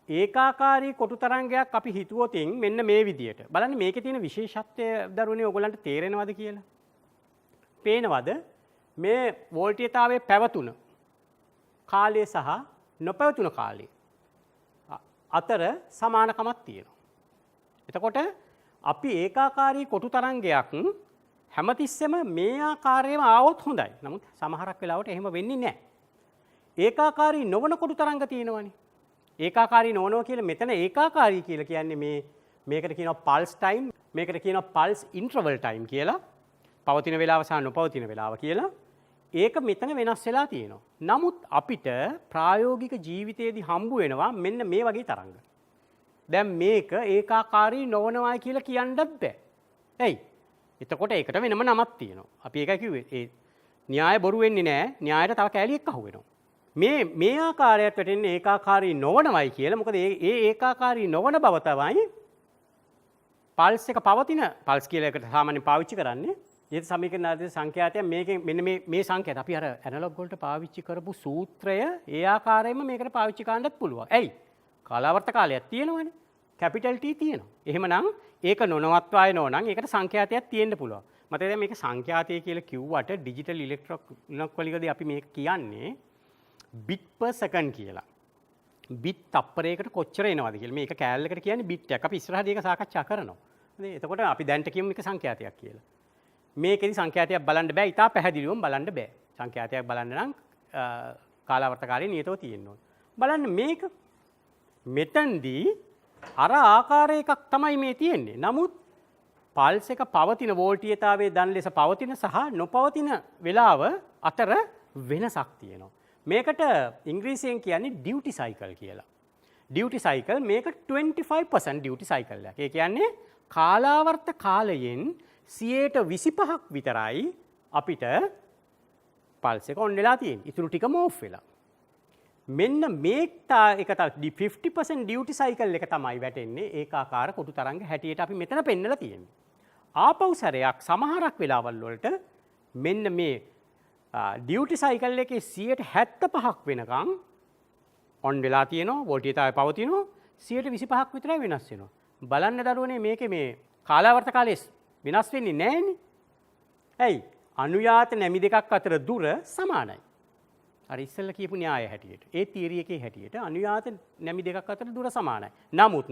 ඒකාකාරී කොටු තරංගයක් අපි හිතුවොතින් මෙන්න මේ විදියට. බලන්න මේකේ තියෙන විශේෂත්වය දරුවනේ ඔයගලන්ට තේරෙනවද කියලා? පේනවද? මේ වෝල්ටීයතාවයේ පැවතුන කාලය සහ නොපැවතුන කාලය අතර සමානකමක් තියෙනවා. එතකොට අපි ඒකාකාරී කොටු තරංගයක් හැමතිස්සෙම මේ ආකාරයෙන්ම ආවොත් හොඳයි. නමුත් සමහරක් වෙලාවට එහෙම වෙන්නේ නැහැ. ඒකාකාරී නොවන කොටු තරංග තියෙනවනේ. ඒකාකාරී නොවනවා කියලා මෙතන ඒකාකාරී කියලා කියන්නේ මේකට කියනවා පල්ස් ටයිම්, මේකට කියනවා පල්ස් ඉන්ටර්වල් ටයිම් කියලා. පවතින වේලාව සහ නොපවතින වේලාව කියලා. ඒක මෙතන වෙනස් වෙලා තියෙනවා. නමුත් අපිට ප්‍රායෝගික ජීවිතයේදී හම්බ වෙනවා මෙන්න මේ වගේ තරංග. දැන් මේක ඒකාකාරී නොවනවායි කියලා කියන්නත් බෑ. ඇයි? එතකොට ඒකට වෙනම නමක් තියෙනවා. අපි ඒකයි කිව්වේ. ඒ න්‍යාය බොරු වෙන්නේ නැහැ. න්‍යායට තව කෑලියක් අහු වෙනවා. මේ ආකාරයට වැටෙන්නේ ඒකාකාරී නොවනවයි කියලා. මොකද ඒ ඒකාකාරී නොවන බව තමයි පල්ස් එක පවතින පල්ස් කියලා එකට සාමාන්‍යයෙන් පාවිච්චි කරන්නේ. ඊට සමීකරණ ආදී සංඛ්‍යාතය මේකෙන් මෙන්න මේ සංඛ්‍යාත අපි අර ඇනලොග් වලට පාවිච්චි කරපු සූත්‍රය ඒ ආකාරයෙන්ම මේකට පාවිච්චි කරන්නත් පුළුවන්. ඇයි? කාලාවර්ත කාලයක් තියෙනවනේ. කැපිටල් T තියෙනවා. එහෙමනම් ඒක නොනවත්වාය නෝනම් ඒකට සංඛ්‍යාතයක් තියෙන්න පුළුවන්. මට දැන් මේක සංඛ්‍යාතය කියලා කිව්වට ඩිජිටල් ඉලෙක්ට්‍රොනික වලින්දී අපි මේක කියන්නේ bit per second කියලා. bit තප්පරයකට කොච්චර එනවද කියලා. මේක කෑල්ලකට කියන්නේ bit එකක්. අපි ඉස්සරහදී ඒක සාකච්ඡා කරනවා. හරි. එතකොට අපි දැන්ට කියමු මේක සංඛ්‍යාතයක් කියලා. මේකෙදි සංඛ්‍යාතයක් බලන්න බෑ. ඉතා පැහැදිලිවම බලන්න බෑ. සංඛ්‍යාතයක් බලන්න නම් කාලාවර්ත කාලේ නියතව තියෙන්න ඕන. බලන්න මේක මෙතනදී අර ආකාර එකක් තමයි මේ තියෙන්නේ. නමුත් පල්ස් එක පවතින වෝල්ටීයතාවයේ දන් ලෙස පවතින සහ නොපවතින වේලාව අතර වෙනසක් තියෙනවා. මේකට ඉංග්‍රීසියෙන් කියන්නේ ඩියුටි සයිකල් කියලා. ඩියුටි සයිකල් මේක 25% ඩියුටි සයිකල් එකක්. ඒ කියන්නේ කාලාවර්ත කාලයෙන් 25% විතරයි අපිට පල්ස් එක ඔන් වෙලා තියෙන්නේ. ඊටු ටිකම ඕෆ් වෙලා. මෙන්න මේක එක 50% ඩියුටි සයිකල් එක තමයි වැටෙන්නේ ඒකාකාර කොටු තරංග හැටියට අපි මෙතන පෙන්නලා තියෙන්නේ. ආපහු සැරයක් සමහරක් වෙලාවල් වලට මෙන්න මේ ඩියුටි සයිකල් එකේ 75% වෙනකන් ඔන් වෙලා තියෙනවා වෝල්ටීයතාවය පවතිනවා 25% විතරයි වෙනස් වෙනවා. බලන්න දරුවනේ මේකේ මේ කාලාවර්ත කාලයේ වෙනස් වෙන්නේ නැහැනේ. ඇයි? අනුයාත නැමි දෙකක් අතර දුර සමානයි. අර ඉස්සෙල්ලා කියපු න්‍යාය හැටියට. ඒ තියරි එකේ හැටියට අනුයාත නැමි දෙකක් අතර දුර සමානයි. නමුත්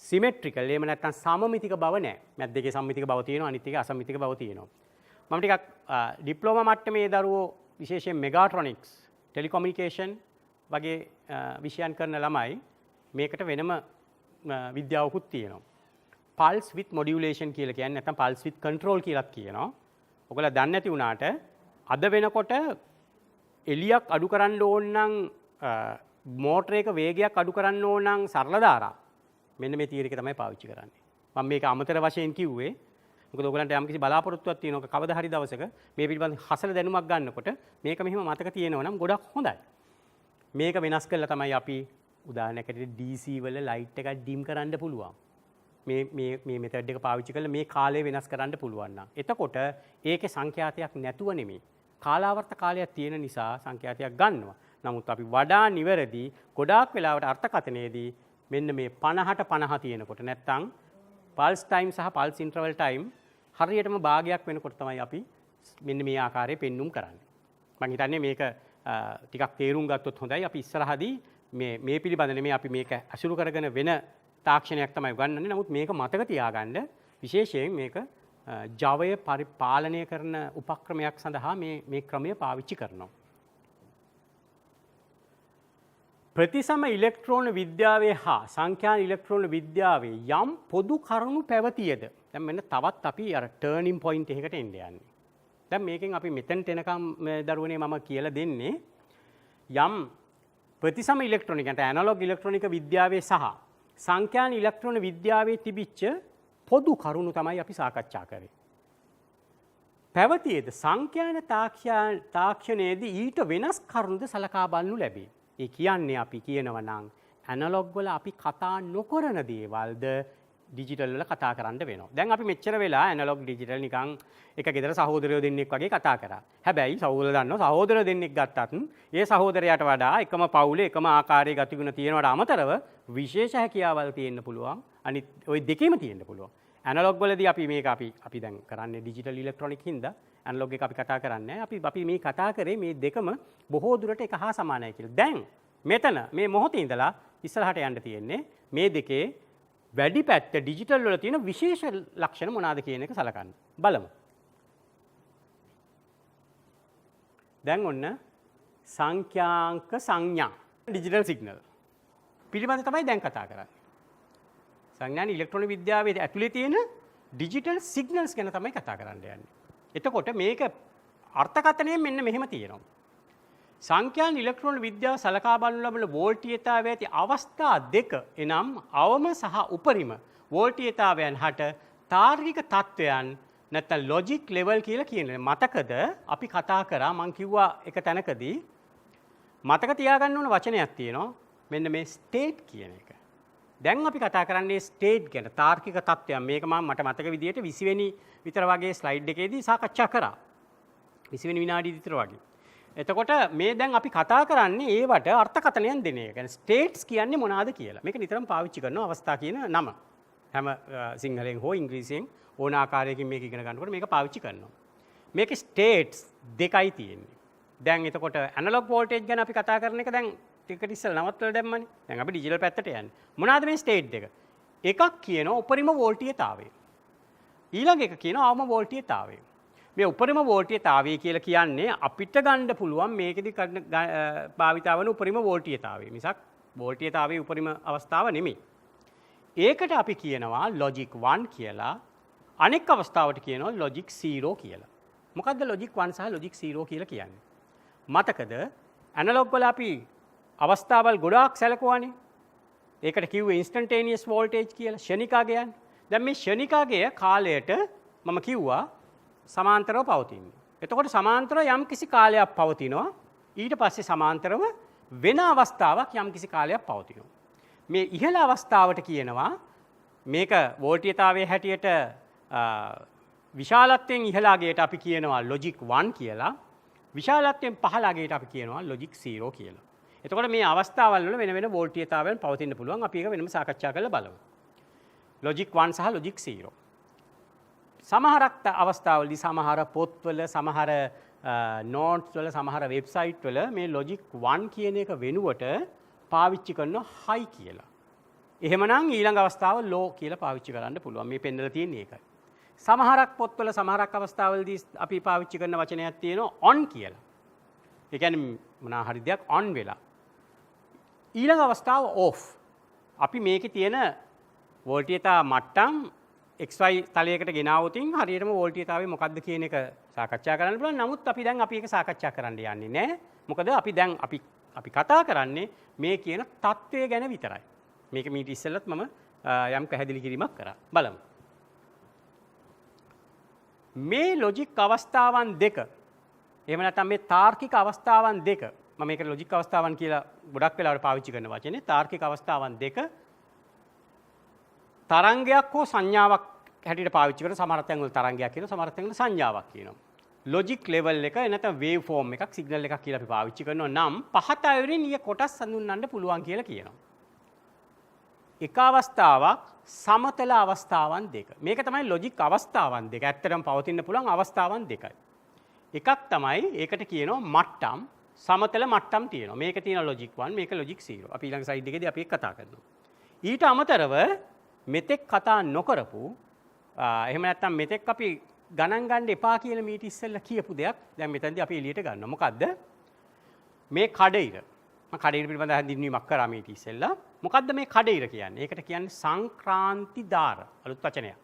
සිමෙට්‍රිකල් එහෙම නැත්නම් සමමිතික බව නැහැ. මැද දෙකේ සමමිතික බව තියෙනවා අනිත් එකේ අසමමිතික බව තියෙනවා. මම ටිකක් ඩිප්ලෝමා මට්ටමේ දරුවෝ විශේෂයෙන් මෙගාට්‍රොනික්ස්, ටෙලිකොමියුනිකේෂන් වගේ විෂයන් කරන ළමයි මේකට වෙනම විද්‍යාවකුත් තියෙනවා. පල්ස් විත් මොඩියුලේෂන් කියලා කියන්නේ නැත්නම් පල්ස් විත් කන්ට්‍රෝල් කියලාත් කියනවා. ඔයගොල්ලෝ දන්නේ නැති වුණාට අද වෙනකොට එලියක් අඩු කරන්න ඕන නම් මෝටර එක වේගයක් අඩු කරන්න ඕන නම් සරල ධාරා මෙන්න මේ තියරි එක තමයි පාවිච්චි කරන්නේ. මම මේක අමතර වශයෙන් කිව්වේ මොකද ඔයගලන්ට යම්කිසි බලාපොරොත්තුවක් තියෙනවා කවදා හරි දවසක මේ පිළිබඳ හසල දැනුමක් ගන්නකොට මේක මෙහෙම මතක තියෙනවා නම් ගොඩක් හොඳයි. මේක වෙනස් කළා තමයි අපි උදාහරණයකට DC වල ලයිට් එකක් ඩිම් කරන්න පුළුවන්. මේ මෙතඩ් එක පාවිච්චි කරලා මේ කාලය වෙනස් කරන්න පුළුවන් නම්. එතකොට ඒකේ සංඛ්‍යාතයක් නැතුව නෙමෙයි. කාලාවර්ත කාලයක් තියෙන නිසා සංඛ්‍යාතයක් ගන්නවා. නමුත් අපි වඩා නිවැරදි ගොඩාක් වෙලාවට අර්ථකථනයේදී මෙන්න මේ 50ට 50 තියෙනකොට නැත්තම් පල්ස් ටයිම් සහ පල්ස් ඉන්ටර්වල් ටයිම් හරියටම භාගයක් වෙනකොට තමයි අපි මෙන්න මේ ආකාරයේ පෙන්눔 කරන්නේ. මම හිතන්නේ මේක ටිකක් තේරුම් ගත්තොත් හොඳයි. අපි ඉස්සරහදී මේ පිළිබඳ නෙමෙයි අපි මේක අසුරු කරගෙන වෙන තාක්ෂණයක් තමයි උගන්වන්නේ. නමුත් මේක මතක තියාගන්න විශේෂයෙන් මේක ජවය පරිපාලනය කරන උපක්‍රමයක් සඳහා මේ ක්‍රමය පාවිච්චි කරනවා. ප්‍රතිසම ඉලෙක්ට්‍රෝන විද්‍යාවේ හා සංඛ්‍යාන ඉලෙක්ට්‍රෝන විද්‍යාවේ යම් පොදු කරුණු පැවතියද දැන් මෙන්න තවත් අපි අර ටර්නින් පොයින්ට් එකකට එන්න යන්නේ. දැන් මේකෙන් අපි මෙතනට එනකම් දරුවනේ මම කියලා දෙන්නේ යම් ප්‍රතිසම ඉලෙක්ට්‍රොනික නැත්නම් ඇනලොග් ඉලෙක්ට්‍රොනික විද්‍යාවේ සහ සංඛ්‍යාන ඉලෙක්ට්‍රෝන විද්‍යාවේ තිබිච්ච පොදු කරුණු තමයි අපි සාකච්ඡා කරේ. පැවතියද සංඛ්‍යාන තාක්ෂණයේදී ඊට වෙනස් කරුණුද සලකා බලනු ලැබේ. ඒ කියන්නේ අපි කියනවා නම් ඇනලොග් වල අපි කතා නොකරන දේවල්ද ඩිජිටල් වල කතා කරන්න වෙනවා. දැන් අපි මෙච්චර වෙලා ඇනලොග් ඩිජිටල් නිකන් එක ගෙදර සහෝදරයෝ දෙන්නෙක් වගේ කතා කරා. හැබැයි සහෝදරයෝ දන්නවා සහෝදරයෝ දෙන්නෙක් ගත්තත් ඒ සහෝදරයාට වඩා එකම පවුලේ එකම ආකාරයේ ගතිගුණ තියෙනවට අමතරව විශේෂ හැකියාවල් තියෙන්න පුළුවන්. අනිත් ওই දෙකේම තියෙන්න පුළුවන්. ඇනලොග් වලදී අපි මේක අපි දැන් කරන්නේ ඩිජිටල් ඉලෙක්ට්‍රොනික හින්දා ඇනලොග් එක අපි කතා කරන්නේ අපි මේ කතා කරේ මේ දෙකම බොහෝ දුරට එක හා සමානයි කියලා. දැන් මෙතන මේ මොහොතේ ඉඳලා ඉස්සරහට යන්න තියෙන්නේ මේ දෙකේ වැඩි පැත්ත ඩිජිටල් වල තියෙන විශේෂ ලක්ෂණ මොනවාද කියන එක සලකන්න. බලමු. දැන් ඔන්න සංඛ්‍යාංක සංඥා ඩිජිටල් සිග්නල් පිළිබඳ තමයි දැන් කතා කරන්නේ. සංඥාන ඉලෙක්ට්‍රොනික විද්‍යාවේ ඇතුලේ තියෙන ඩිජිටල් සිග්නල්ස් ගැන තමයි කතා කරන්න යන්නේ. එතකොට මේක අර්ථකථනයෙන් මෙන්න මෙහෙම තියෙනවා. සංඛ්‍යාන ඉලෙක්ට්‍රෝන විද්‍යාව සලකා බලනු ලබන වෝල්ටීයතාවය ඇති අවස්ථා දෙක එනම් අවම සහ උපරිම වෝල්ටීයතාවයන් හට තාර්කික තත්වයන් නැත්නම් ලොජික් ලෙවල් කියලා කියන්නේ. මතකද අපි කතා කරා මං කිව්වා එක තැනකදී මතක තියාගන්න ඕන වචනයක් තියෙනවා. මෙන්න මේ ස්ටේට් කියන එක. දැන් අපි කතා කරන්නේ ස්ටේට් ගැන තාර්කික තත්වයන්. මේක මම මට මතක විදිහට 20 වෙනි විතර වගේ ස්ලයිඩ් එකේදී සාකච්ඡා කරා. 20 වෙනි විනාඩි විතර වගේ. එතකොට මේ දැන් අපි කතා කරන්නේ ඒවට අර්ථකථනයන් දෙන එක. يعني ස්ටේට්ස් කියන්නේ මොනවාද කියලා. මේක නිතරම පාවිච්චි කරනවා අවස්ථා කියන නම. හැම සිංහලෙන් හෝ ඉංග්‍රීසියෙන් ඕන ආකාරයකින් මේක ඉගෙන ගන්නකොට මේක පාවිච්චි කරනවා. මේකේ ස්ටේට්ස් දෙකයි තියෙන්නේ. දැන් එතකොට ඇනලොග් වෝල්ටේජ් ගැන අපි කතා කරන එක දැන් ටිකට ඉස්සෙල්ලා නවත්තලා දැම්මනේ. දැන් අපි ඩිජිටල් පැත්තට යන්නේ. මොනවාද මේ ස්ටේට් දෙක? එකක් කියනවා උපරිම වෝල්ටීයතාවය. ඊළඟ එක කියනවා අවම වෝල්ටීයතාවය. මේ උපරිම වෝල්ටීයතාවය කියලා කියන්නේ අපිට ගන්න පුළුවන් මේකෙදි භාවිතා වන උපරිම වෝල්ටීයතාවය. මිසක් වෝල්ටීයතාවයේ උපරිම අවස්ථාව නෙමෙයි. ඒකට අපි කියනවා ලොජික් 1 කියලා. අනෙක් අවස්ථාවට කියනවා ලොජික් 0 කියලා. මොකද්ද ලොජික් 1 සහ ලොජික් 0 කියලා කියන්නේ? මතකද ඇනලොග් වල අපි අවස්ථාවල් ගොඩාක් සැලකුවානේ. ඒකට කිව්වේ ඉන්ස්ටන්ටේනියස් වෝල්ටේජ් කියලා ෂණිකාගයන්. දැන් මේ ෂණිකාගය කාලයට මම කිව්වා සමාන්තරව පවතින්නේ. එතකොට සමාන්තරව යම් කිසි කාලයක් පවතිනවා. ඊට පස්සේ සමාන්තරව වෙන අවස්ථාවක් යම් කිසි කාලයක් පවතිනවා. මේ ඉහළ අවස්ථාවට කියනවා මේක වෝල්ටීයතාවයේ හැටියට විශාලත්වයෙන් ඉහළ අගයට අපි කියනවා ලොජික් 1 කියලා. විශාලත්වයෙන් පහළ අගයට අපි කියනවා ලොජික් 0 කියලා. එතකොට මේ අවස්ථාවල් වල වෙන වෙන වෝල්ටීයතාවයන් පවතින්න පුළුවන්. අපි ඒක වෙනම සාකච්ඡා කරලා බලමු. ලොජික් 1 සහ ලොජික් 0. සමහරක් අවස්ථාවලදී සමහර පොත්වල සමහර නෝට්ස් වල සමහර වෙබ්සයිට් වල මේ ලොජික් 1 කියන එක වෙනුවට පාවිච්චි කරනවා හයි කියලා. එහෙමනම් ඊළඟ අවස්ථාව ලෝ කියලා පාවිච්චි කරන්න පුළුවන්. මේ පෙන්නලා තියෙන්නේ ඒකයි. සමහරක් පොත්වල සමහරක් අවස්ථාවලදී අපි පාවිච්චි කරන වචනයක් තියෙනවා ඔන් කියලා. ඒ කියන්නේ මොනවා හරි දෙයක් ඔන් වෙලා. ඊළඟ අවස්ථාව ඕෆ්. අපි මේකේ තියෙන වෝල්ටීයතා මට්ටම් XY තලයකට ගෙනාවොතින් හරියටම වෝල්ටීයතාවය මොකක්ද කියන එක සාකච්ඡා කරන්න පුළුවන්. නමුත් අපි දැන් ඒක සාකච්ඡා කරන්න යන්නේ නැහැ. මොකද අපි දැන් අපි කතා කරන්නේ මේ කියන தත්වය ගැන විතරයි. මේක මීට ඉස්සෙල්ලත් මම යම් පැහැදිලි කිරීමක් කරා. බලමු. මේ ලොජික් අවස්ථාවන් දෙක එහෙම නැත්නම් මේ තාර්කික අවස්ථාවන් දෙක මම මේකට ලොජික් අවස්ථාවන් කියලා ගොඩක් වෙලාවට පාවිච්චි කරන වචනේ තාර්කික අවස්ථාවන් දෙක තරංගයක් හෝ සංඥාවක් හැටියට පාවිච්චි කරන සමහර තැන්වල තරංගයක් කියනවා සමහර තැන්වල සංඥාවක් කියනවා. ලොජික් ලෙවල් එක නැත්නම් වේව් ෆෝම් එකක් සිග්නල් එකක් කියලා අපි පාවිච්චි කරනවා නම් පහත අයුරින් ඊය කොටස් හඳුන්වන්න පුළුවන් කියලා කියනවා. එක අවස්ථාවක් සමතල අවස්ථාවන් දෙක. මේක තමයි ලොජික් අවස්ථාවන් දෙක. ඇත්තටම පවතින්න පුළුවන් අවස්ථාවන් දෙකයි. එකක් තමයි ඒකට කියනවා මට්ටම් සමතල මට්ටම් තියෙනවා. මේක තියෙනවා ලොජික් 1 මේක ලොජික් 0. අපි ඊළඟ සයිඩ් එකේදී අපි ඒක කතා කරනවා. ඊට අමතරව මෙතෙක් කතා නොකරපු එහෙම නැත්නම් මෙතෙක් අපි ගණන් ගන්න එපා කියලා මීට ඉස්සෙල්ලා කියපු දෙයක් දැන් මෙතනදී අපි එළියට ගන්නවා. මොකද්ද? මේ කඩිර. මම කඩිර පිළිබඳව හැඳින්වීමක් කරා මීට ඉස්සෙල්ලා. මොකද්ද මේ කඩිර කියන්නේ? ඒකට කියන්නේ සංක්‍රාන්ති දාර. අලුත් වචනයක්.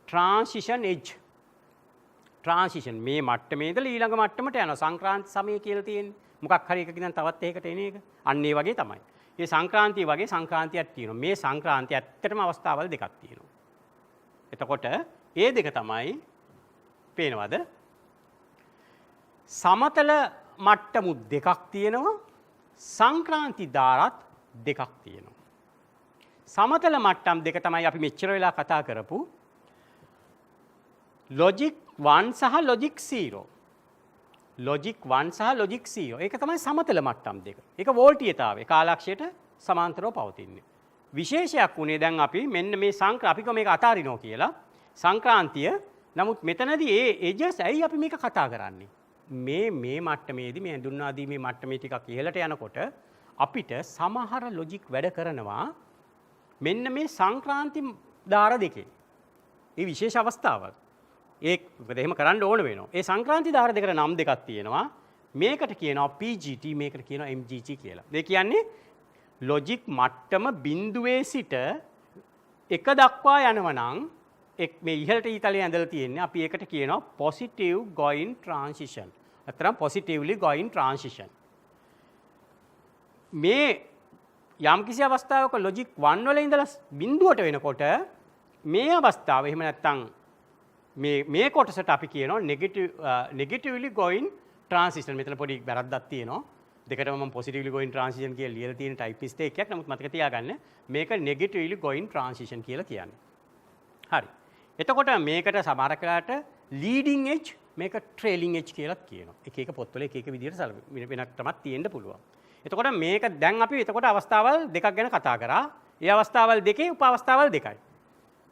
Transition edge. ට්‍රාන්සිෂන් මේ මට්ටමේ ඉඳලා ඊළඟ මට්ටමට යනවා. සංක්‍රාන්ති සමය කියලා තියෙන්නේ. මොකක් හරි එකකින් දැන් තවත් එකකට එන එක. අන්න ඒ වගේ තමයි. මේ සංක්‍රාන්තිය වගේ සංක්‍රාන්තියක් තියෙනවා. මේ සංක්‍රාන්තිය ඇත්තටම අවස්ථාවල් දෙකක් තියෙනවා. එතකොට ඒ දෙක තමයි පේනවද? සමතල මට්ටමු දෙකක් තියෙනවා. සංක්‍රාන්ති දාරත් දෙකක් තියෙනවා. සමතල මට්ටම් දෙක තමයි අපි මෙච්චර වෙලා කතා කරපු ලොජික් 1 සහ ලොජික් 0. ලොජික් 1 සහ ලොජික් 0. ඒක තමයි සමතල මට්ටම් දෙක. ඒක වෝල්ටීයතාවය කාලක්ෂයට සමාන්තරව පවතින්නේ. විශේෂයක් උනේ දැන් අපි මෙන්න මේ අපි මේක අතාරිනවා කියලා. සංක්‍රාන්තිය. නමුත් මෙතනදී ඒ එජස් ඇයි අපි මේක කතා කරන්නේ? මේ මට්ටමේදී මේ හඳුන්වා දීමේ මට්ටමේ ටිකක් ඉහළට යනකොට අපිට සමහර ලොජික් වැඩ කරනවා මෙන්න මේ සංක්‍රාන්ති දාර දෙකේ. ඒ විශේෂ අවස්ථාවක්. මොකද එහෙම කරන්න ඕන වෙනවා. ඒ සංක්‍රාන්ති දාර දෙකට නම් දෙකක් තියෙනවා. මේකට කියනවා PGT මේකට කියනවා MGT කියලා. ඒ කියන්නේ ලොජික් මට්ටම බිඳුවේ සිට එක දක්වා යනවා නම් මේ ඉහළට ඊතලයේ ඇඳලා තියෙන්නේ අපි ඒකට කියනවා positive going transition. අතරම positively going transition. මේ යම්කිසි අවස්ථාවක ලොජික් 1 වල ඉඳලා බිඳුවට වෙනකොට මේ අවස්ථාව එහෙම නැත්නම් මේ කොටසට අපි කියනවා negatively going transition. මෙතන පොඩි වැරද්දක් තියෙනවා. දෙකටම මම positively going transition කියලා ලියලා තියෙන type mistake එකක්. නමුත් මතක තියාගන්න මේක negatively going transition කියලා කියන්නේ. හරි. එතකොට මේකට සමහර කාලට leading edge මේක trailing edge කියලා කියනවා. එක එක පොත්වල එක එක විදිහට වෙනක් තමයි තියෙන්න පුළුවන්. එතකොට මේක දැන් අපි එතකොට අවස්ථාවල් දෙකක් ගැන කතා කරා. ඒ අවස්ථාවල් දෙකේ උප අවස්ථාවල් දෙකයි.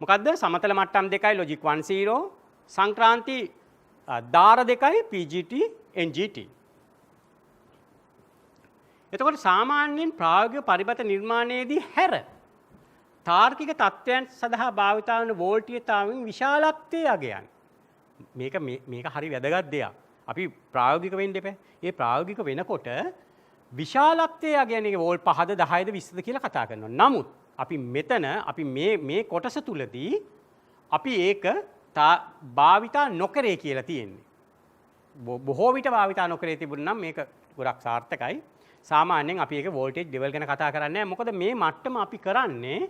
මොකද්ද? සමතල මට්ටම් දෙකයි logic 10, සංක්‍රාන්ති දාර දෙකයි PGT NGT. එතකොට සාමාන්‍යයෙන් ප්‍රායෝගික පරිබත නිර්මාණයේදී හැර තාර්කික තත්ත්වයන් සඳහා භාවිත වන වෝල්ටීයතාවයෙන් විශාලත්වයේ අගයන්. මේක හරි වැදගත් දෙයක්. අපි ප්‍රායෝගික වෙන්න එපා. ඒ ප්‍රායෝගික වෙනකොට විශාලත්වයේ අගයන් වෝල්ට් 5ද 10ද 20ද කියලා කතා කරනවා. නමුත් අපි මේ කොටස තුලදී අපි ඒක භාවිතා නොකරේ කියලා තියෙන්නේ. බොහෝ විට භාවිතා නොකරේ තිබුණා නම් මේක ගොඩක් සාර්ථකයි. සාමාන්‍යයෙන් අපි ඒක වෝල්ටේජ් ලෙවල් ගැන කතා කරන්නේ නැහැ. මොකද මේ මට්ටම අපි කරන්නේ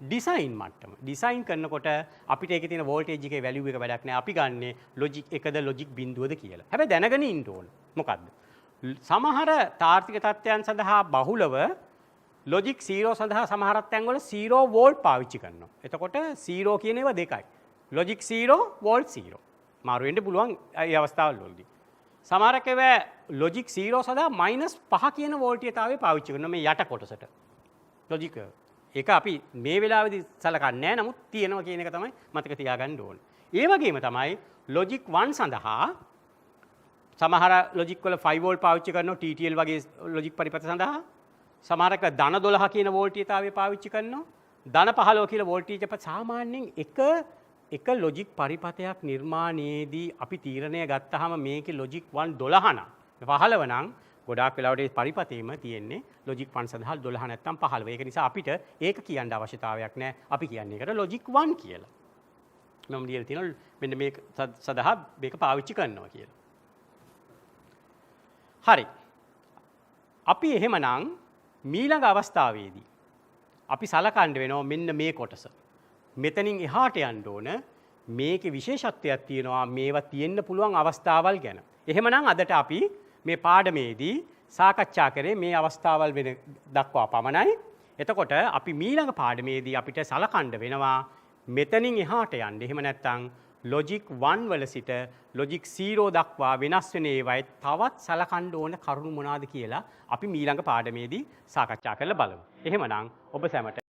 ඩිසයින් මට්ටම. ඩිසයින් කරනකොට අපිට ඒකේ තියෙන වෝල්ටේජ් එකේ වැලියු එක වැඩක් නැහැ. අපි ගන්නෙ ලොජික් එකද ලොජික් බිඳුවද කියලා. හැබැයි දැනගෙන ඉන්න ඕන. මොකද්ද? සමහර තාර්කික තත්ත්වයන් සඳහා බහුලව ලොජික් 0 සඳහා සමහර තැන්වල 0 වෝල්ට් පාවිච්චි කරනවා. එතකොට 0 කියන ඒවා දෙකයි. Logic 0 volt 0. මාරු වෙන්න පුළුවන් ඒ අවස්ථාවල වලදී. සමහරක ඒවා ලොජික් 0 සඳහා -5 කියන වෝල්ටීයතාවය පාවිච්චි කරනවා මේ යට කොටසට. ලොජික් ඒක අපි මේ වෙලාවේදී සලකන්නේ නැහැ. නමුත් තියෙනවා කියන එක තමයි මතක තියාගන්න ඕනේ. ඒ වගේම තමයි ලොජික් 1 සඳහා සමහර ලොජික් වල 5 වෝල්ට් පාවිච්චි කරනවා TTL වගේ ලොජික් පරිපථ සඳහා. සමහරක ධන 12 කියන වෝල්ටීයතාවය පාවිච්චි කරනවා. ධන 15 කියලා වෝල්ටේජ් අප සාමාන්‍යයෙන් එක ලොජික් පරිපථයක් නිර්මාණයේදී අපි තීරණය ගත්තාම මේකේ ලොජික් 1 12 නම් 15 නම් ගොඩාක් වෙලාවට ඒ පරිපථේම තියෙන්නේ ලොජික් 1 සඳහා 12 නැත්නම් 15. ඒක නිසා අපිට ඒක කියන්න අවශ්‍යතාවයක් නැහැ. අපි කියන්නේ ඒකට ලොජික් 1 කියලා. මම ලියලා තියෙනවා මෙන්න මේක සඳහා මේක පාවිච්චි කරනවා කියලා. හරි. අපි එහෙමනම් ඊළඟ අවස්ථාවේදී අපි සලකන්න වෙනවා මෙන්න මේ කොටස. මෙතනින් එහාට යන්න ඕන මේකේ විශේෂත්වයක් තියෙනවා මේවා තියෙන්න පුළුවන් අවස්ථාවල් ගැන. එහෙමනම් අදට අපි මේ පාඩමේදී සාකච්ඡා කරේ මේ අවස්ථාවල් වෙන දක්වා පමණයි. එතකොට අපි ඊළඟ පාඩමේදී අපිට සලකන්න වෙනවා මෙතනින් එහාට යන්න. එහෙම නැත්නම් ලොජික් 1 වල සිට ලොජික් 0 දක්වා වෙනස් වෙන ඒවායි තවත් සලකන්න ඕන කරුණු මොනවාද කියලා අපි ඊළඟ පාඩමේදී සාකච්ඡා කරලා බලමු. එහෙමනම් ඔබ සැමට